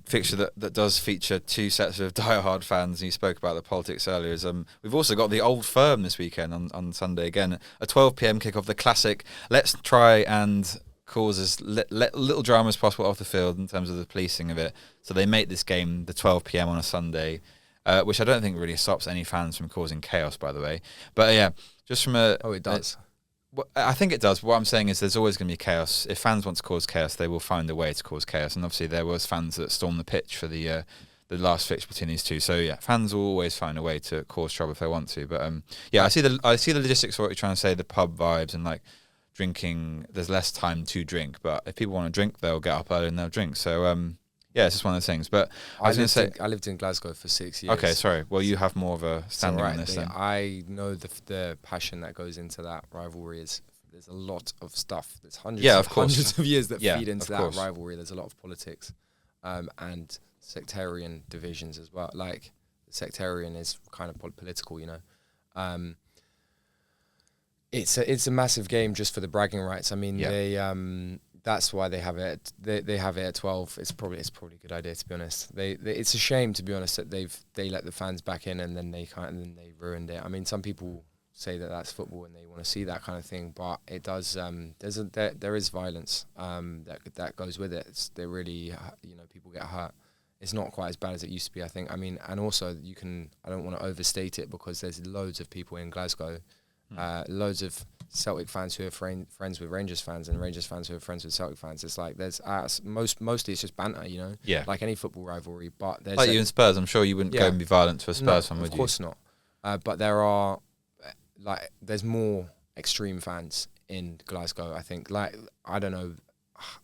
fixture that does feature two sets of diehard fans, and you spoke about the politics earlier, is we've also got the Old Firm this weekend on Sunday again, a 12 p.m. kickoff. The classic. Let's try and cause as little drama as possible off the field in terms of the policing of it. So they make this game the 12 p.m. on a Sunday, which I don't think really stops any fans from causing chaos, by the way. But yeah, just from a Oh, it does. Well, I think it does. What I'm saying is there's always going to be chaos. If fans want to cause chaos, they will find a way to cause chaos. And obviously there was fans that stormed the pitch for the last fixture between these two. So yeah, fans will always find a way to cause trouble if they want to. But yeah, I see the logistics of what you're trying to say, the pub vibes and like drinking. There's less time to drink, but if people want to drink, they'll get up early and they'll drink. So yeah, it's just one of those things. But I was going to say, I lived in Glasgow for 6 years. Okay, sorry. Well, you have more of a standing on this. Then I know the passion that goes into that rivalry is. There's a lot of stuff. There's hundreds of years that feed into that rivalry. There's a lot of politics and sectarian divisions as well. Like, sectarian is kind of political, you know. It's a massive game just for the bragging rights. I mean, they that's why they have it. They have it at 12. It's probably a good idea, to be honest. It's a shame, to be honest, that they let the fans back in and then they ruined it. I mean, some people say that that's football and they want to see that kind of thing, but it does. There is violence that goes with it. They really, people get hurt. It's not quite as bad as it used to be, I think. I mean, and also I don't want to overstate it because there's loads of people in Glasgow, loads of Celtic fans who are friends with Rangers fans and Rangers fans who are friends with Celtic fans. It's like there's mostly it's just banter, you know. Yeah. Like any football rivalry, but there's like you and Spurs. I'm sure you wouldn't go and be violent to a Spurs fan, would you? Of course not. But there are. There's more extreme fans in Glasgow, I think. Like, I don't know,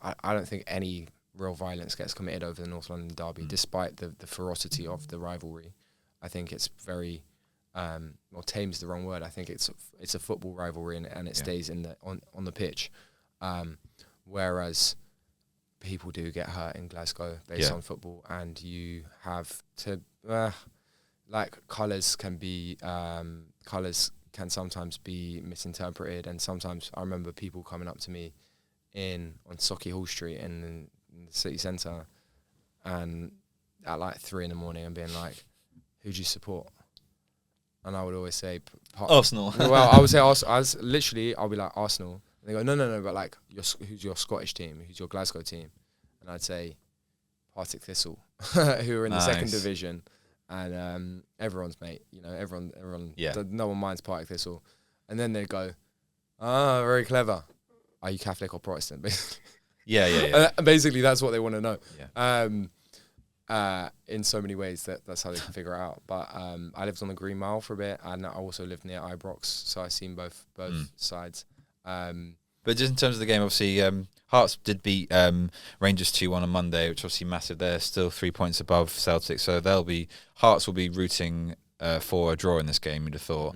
I don't think any real violence gets committed over the North London derby, despite the ferocity of the rivalry. I think it's very, tame's the wrong word. I think it's a football rivalry and it stays on the pitch. Whereas people do get hurt in Glasgow based on football, and you have to, colours can sometimes be misinterpreted, and sometimes I remember people coming up to me on Socky Hall Street in the city centre, and at like 3 a.m. and being like, "Who do you support?" And I would always say Arsenal. Well, I would say Arsenal. I'll be like Arsenal. And they go, no, but like, who's your Scottish team? Who's your Glasgow team? And I'd say Partick Thistle, who are in the second division. And everyone's mate, everyone. No one minds Partick Thistle, and then they go, very clever. Are you Catholic or Protestant? Basically, yeah. Basically, that's what they want to know. Yeah. In so many ways that's how they can figure it out. But I lived on the Green Mile for a bit, and I also lived near Ibrox, so I've seen both sides. But just in terms of the game, obviously, Hearts did beat Rangers 2-1 on Monday, which obviously massive. They're still 3 points above Celtic, so Hearts will be rooting for a draw in this game, you'd have thought,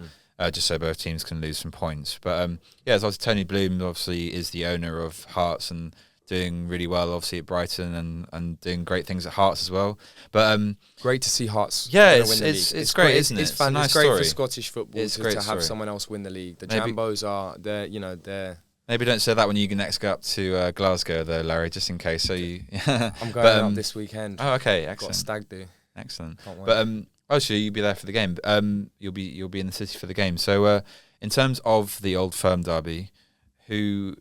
just so both teams can lose some points. But as obviously Tony Bloom obviously is the owner of Hearts and doing really well, obviously at Brighton and doing great things at Hearts as well. But great to see Hearts. Yeah, it's great, isn't it? It's fun. It's great for Scottish football to have someone else win the league. The Jambos are they're. Maybe don't say that when you next go up to Glasgow, though, Larry, just in case. So I'm going up this weekend. Oh, okay, excellent. Got a stag do. Excellent. But actually, you'll be there for the game. You'll be in the city for the game. So, in terms of the Old Firm derby, can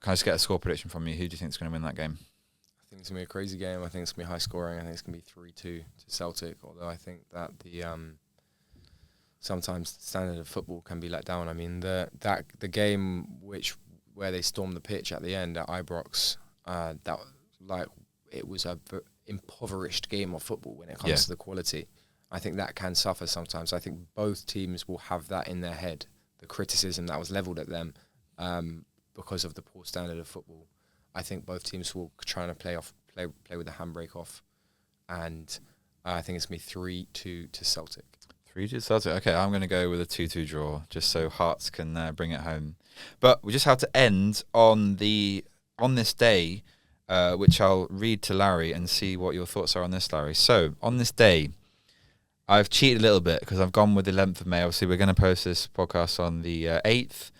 I just get a score prediction from you? Who do you think is going to win that game? I think it's going to be a crazy game. I think it's going to be high scoring. I think it's going to be 3-2 to Celtic. Although I think that sometimes the standard of football can be let down. I mean, the game where they stormed the pitch at the end at Ibrox, it was a impoverished game of football when it comes to the quality. I think that can suffer sometimes. I think both teams will have that in their head, the criticism that was levelled at them because of the poor standard of football. I think both teams will try to play with the handbrake off, and I think it's going to be 3-2 to Celtic. 3-2 Celtic. Okay, I'm going to go with a 2-2 draw, just so Hearts can bring it home. But we just have to end on this day, which I'll read to Larry and see what your thoughts are on this, Larry. So, on this day, I've cheated a little bit because I've gone with the 11th of May. Obviously, we're going to post this podcast on the 8th.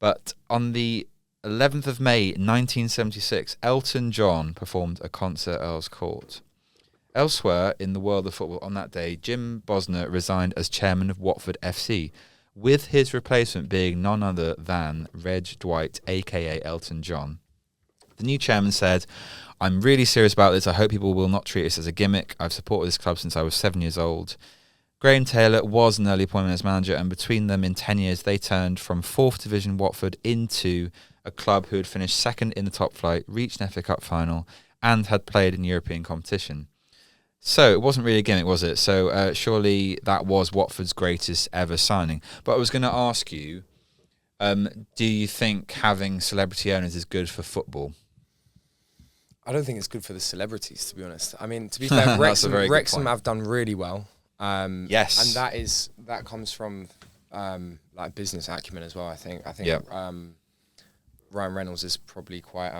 But on the 11th of May 1976, Elton John performed a concert at Earl's Court. Elsewhere in the world of football on that day, Jim Bosner resigned as chairman of Watford FC, with his replacement being none other than Reg Dwight, aka Elton John. The new chairman said, "I'm really serious about this. I hope people will not treat this as a gimmick. I've supported this club since I was 7 years old." Graham Taylor was an early appointment as manager, and between them in 10 years, they turned from 4th Division Watford into a club who had finished second in the top flight, reached an FA Cup final, and had played in European competition. So it wasn't really a gimmick, was it? So surely that was Watford's greatest ever signing. But I was going to ask you, do you think having celebrity owners is good for football? I don't think it's good for the celebrities, to be honest. I mean, to be fair, Wrexham have done really well. Yes, and that comes from like business acumen as well. I think Ryan Reynolds is probably quite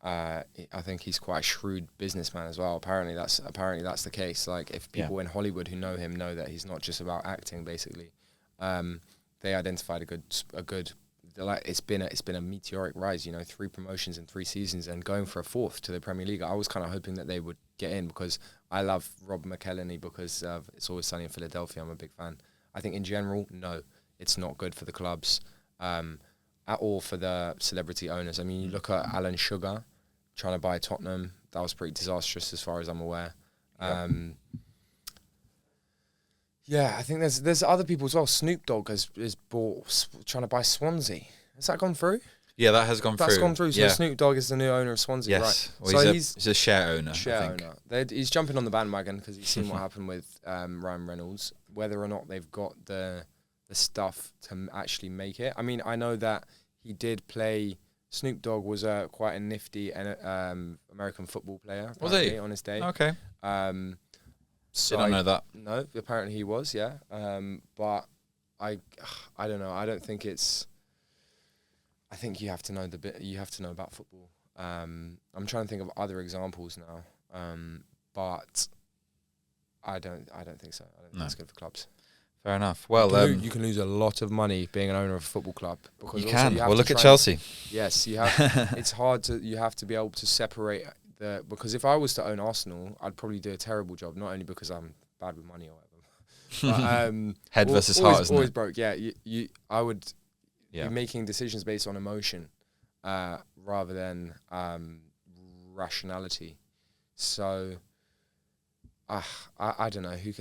I think he's quite a shrewd businessman as well. Apparently that's the case. Like if people in Hollywood who know him know that he's not just about acting. Basically, they identified a good. Like it's been a meteoric rise. 3 promotions in 3 seasons and going for a 4th to the Premier League. I was kind of hoping that they would get in because I love Rob McElhenney because It's Always Sunny in Philadelphia. I'm a big fan. I think in general, no, it's not good for the clubs at all for the celebrity owners. I mean, you look at Alan Sugar trying to buy Tottenham. That was pretty disastrous as far as I'm aware. Yeah, I think there's other people as well. Snoop Dogg is trying to buy Swansea. Has that gone through? Yeah, that has gone through. That's gone through. So Snoop Dogg is the new owner of Swansea, yes. right? Well, so he's a share owner. He's jumping on the bandwagon because he's seen what happened with Ryan Reynolds. Whether or not they've got the stuff to actually make it. I mean, I know that he did play. Snoop Dogg was quite a nifty American football player. Was he on his day? Okay. So Did I know that? No, apparently he was. Yeah. But I don't know. I don't think it's. I think you have to know you have to know about football. I'm trying to think of other examples now. But I don't think so. I don't think it's good for clubs. Fair enough. Well, you can lose a lot of money being an owner of a football club because you can. Well, look at Chelsea. Yes, you have. It's hard to. You have to be able to separate because if I was to own Arsenal, I'd probably do a terrible job. Not only because I'm bad with money or whatever. But, head versus heart, isn't always it? broke. Yeah, I would be making decisions based on emotion rather than rationality. So. I don't know who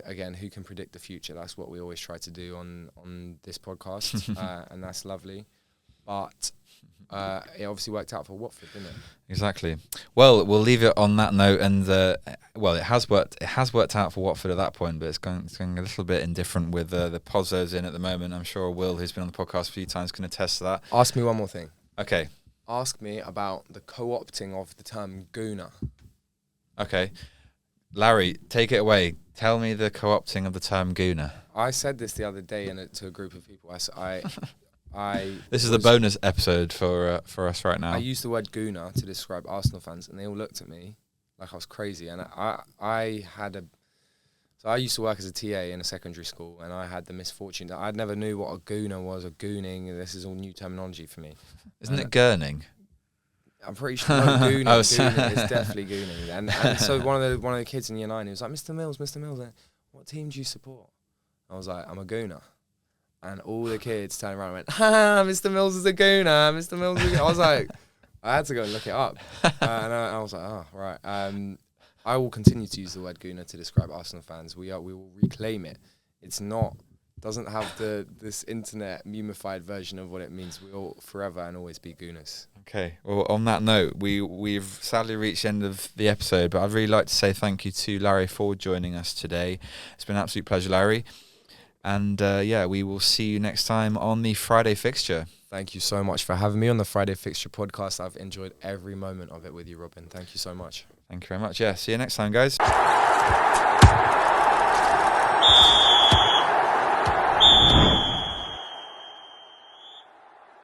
can predict the future. That's what we always try to do on this podcast, and that's lovely. But it obviously worked out for Watford, didn't it? Exactly. Well, we'll leave it on that note, and it has worked. It has worked out for Watford at that point, but it's going a little bit indifferent with the Pozzo's in at the moment. I'm sure Will, who's been on the podcast a few times, can attest to that. Ask me one more thing. Okay. Ask me about the co-opting of the term gooner. Okay. Larry, take it away. Tell me the co-opting of the term gooner. I said this the other day to a group of people. This is the bonus episode for us right now. I used the word gooner to describe Arsenal fans, and they all looked at me like I was crazy. And I used to work as a TA in a secondary school, and I had the misfortune that I never knew what a gooner was, or gooning. This is all new terminology for me. Isn't it gurning? I'm pretty sure gooning. Gooning is definitely gooning. And so one of the kids in year 9, he was like, Mr. Mills, what team do you support? I was like, I'm a gooner. And all the kids turned around and went, Mr. Mills is a gooner, Mr. Mills is a gooner. I was like, I had to go and look it up. And I was like, oh, right. I will continue to use the word gooner to describe Arsenal fans. We will reclaim it. It's not, doesn't have this internet memified version of what it means. We will forever and always be gooners. Okay. Well, on that note, we've sadly reached the end of the episode, but I'd really like to say thank you to Larry for joining us today. It's been an absolute pleasure, Larry. And we will see you next time on the Friday Fixture. Thank you so much for having me on the Friday Fixture podcast. I've enjoyed every moment of it with you, Robin. Thank you so much. Thank you very much. Yeah, see you next time, guys.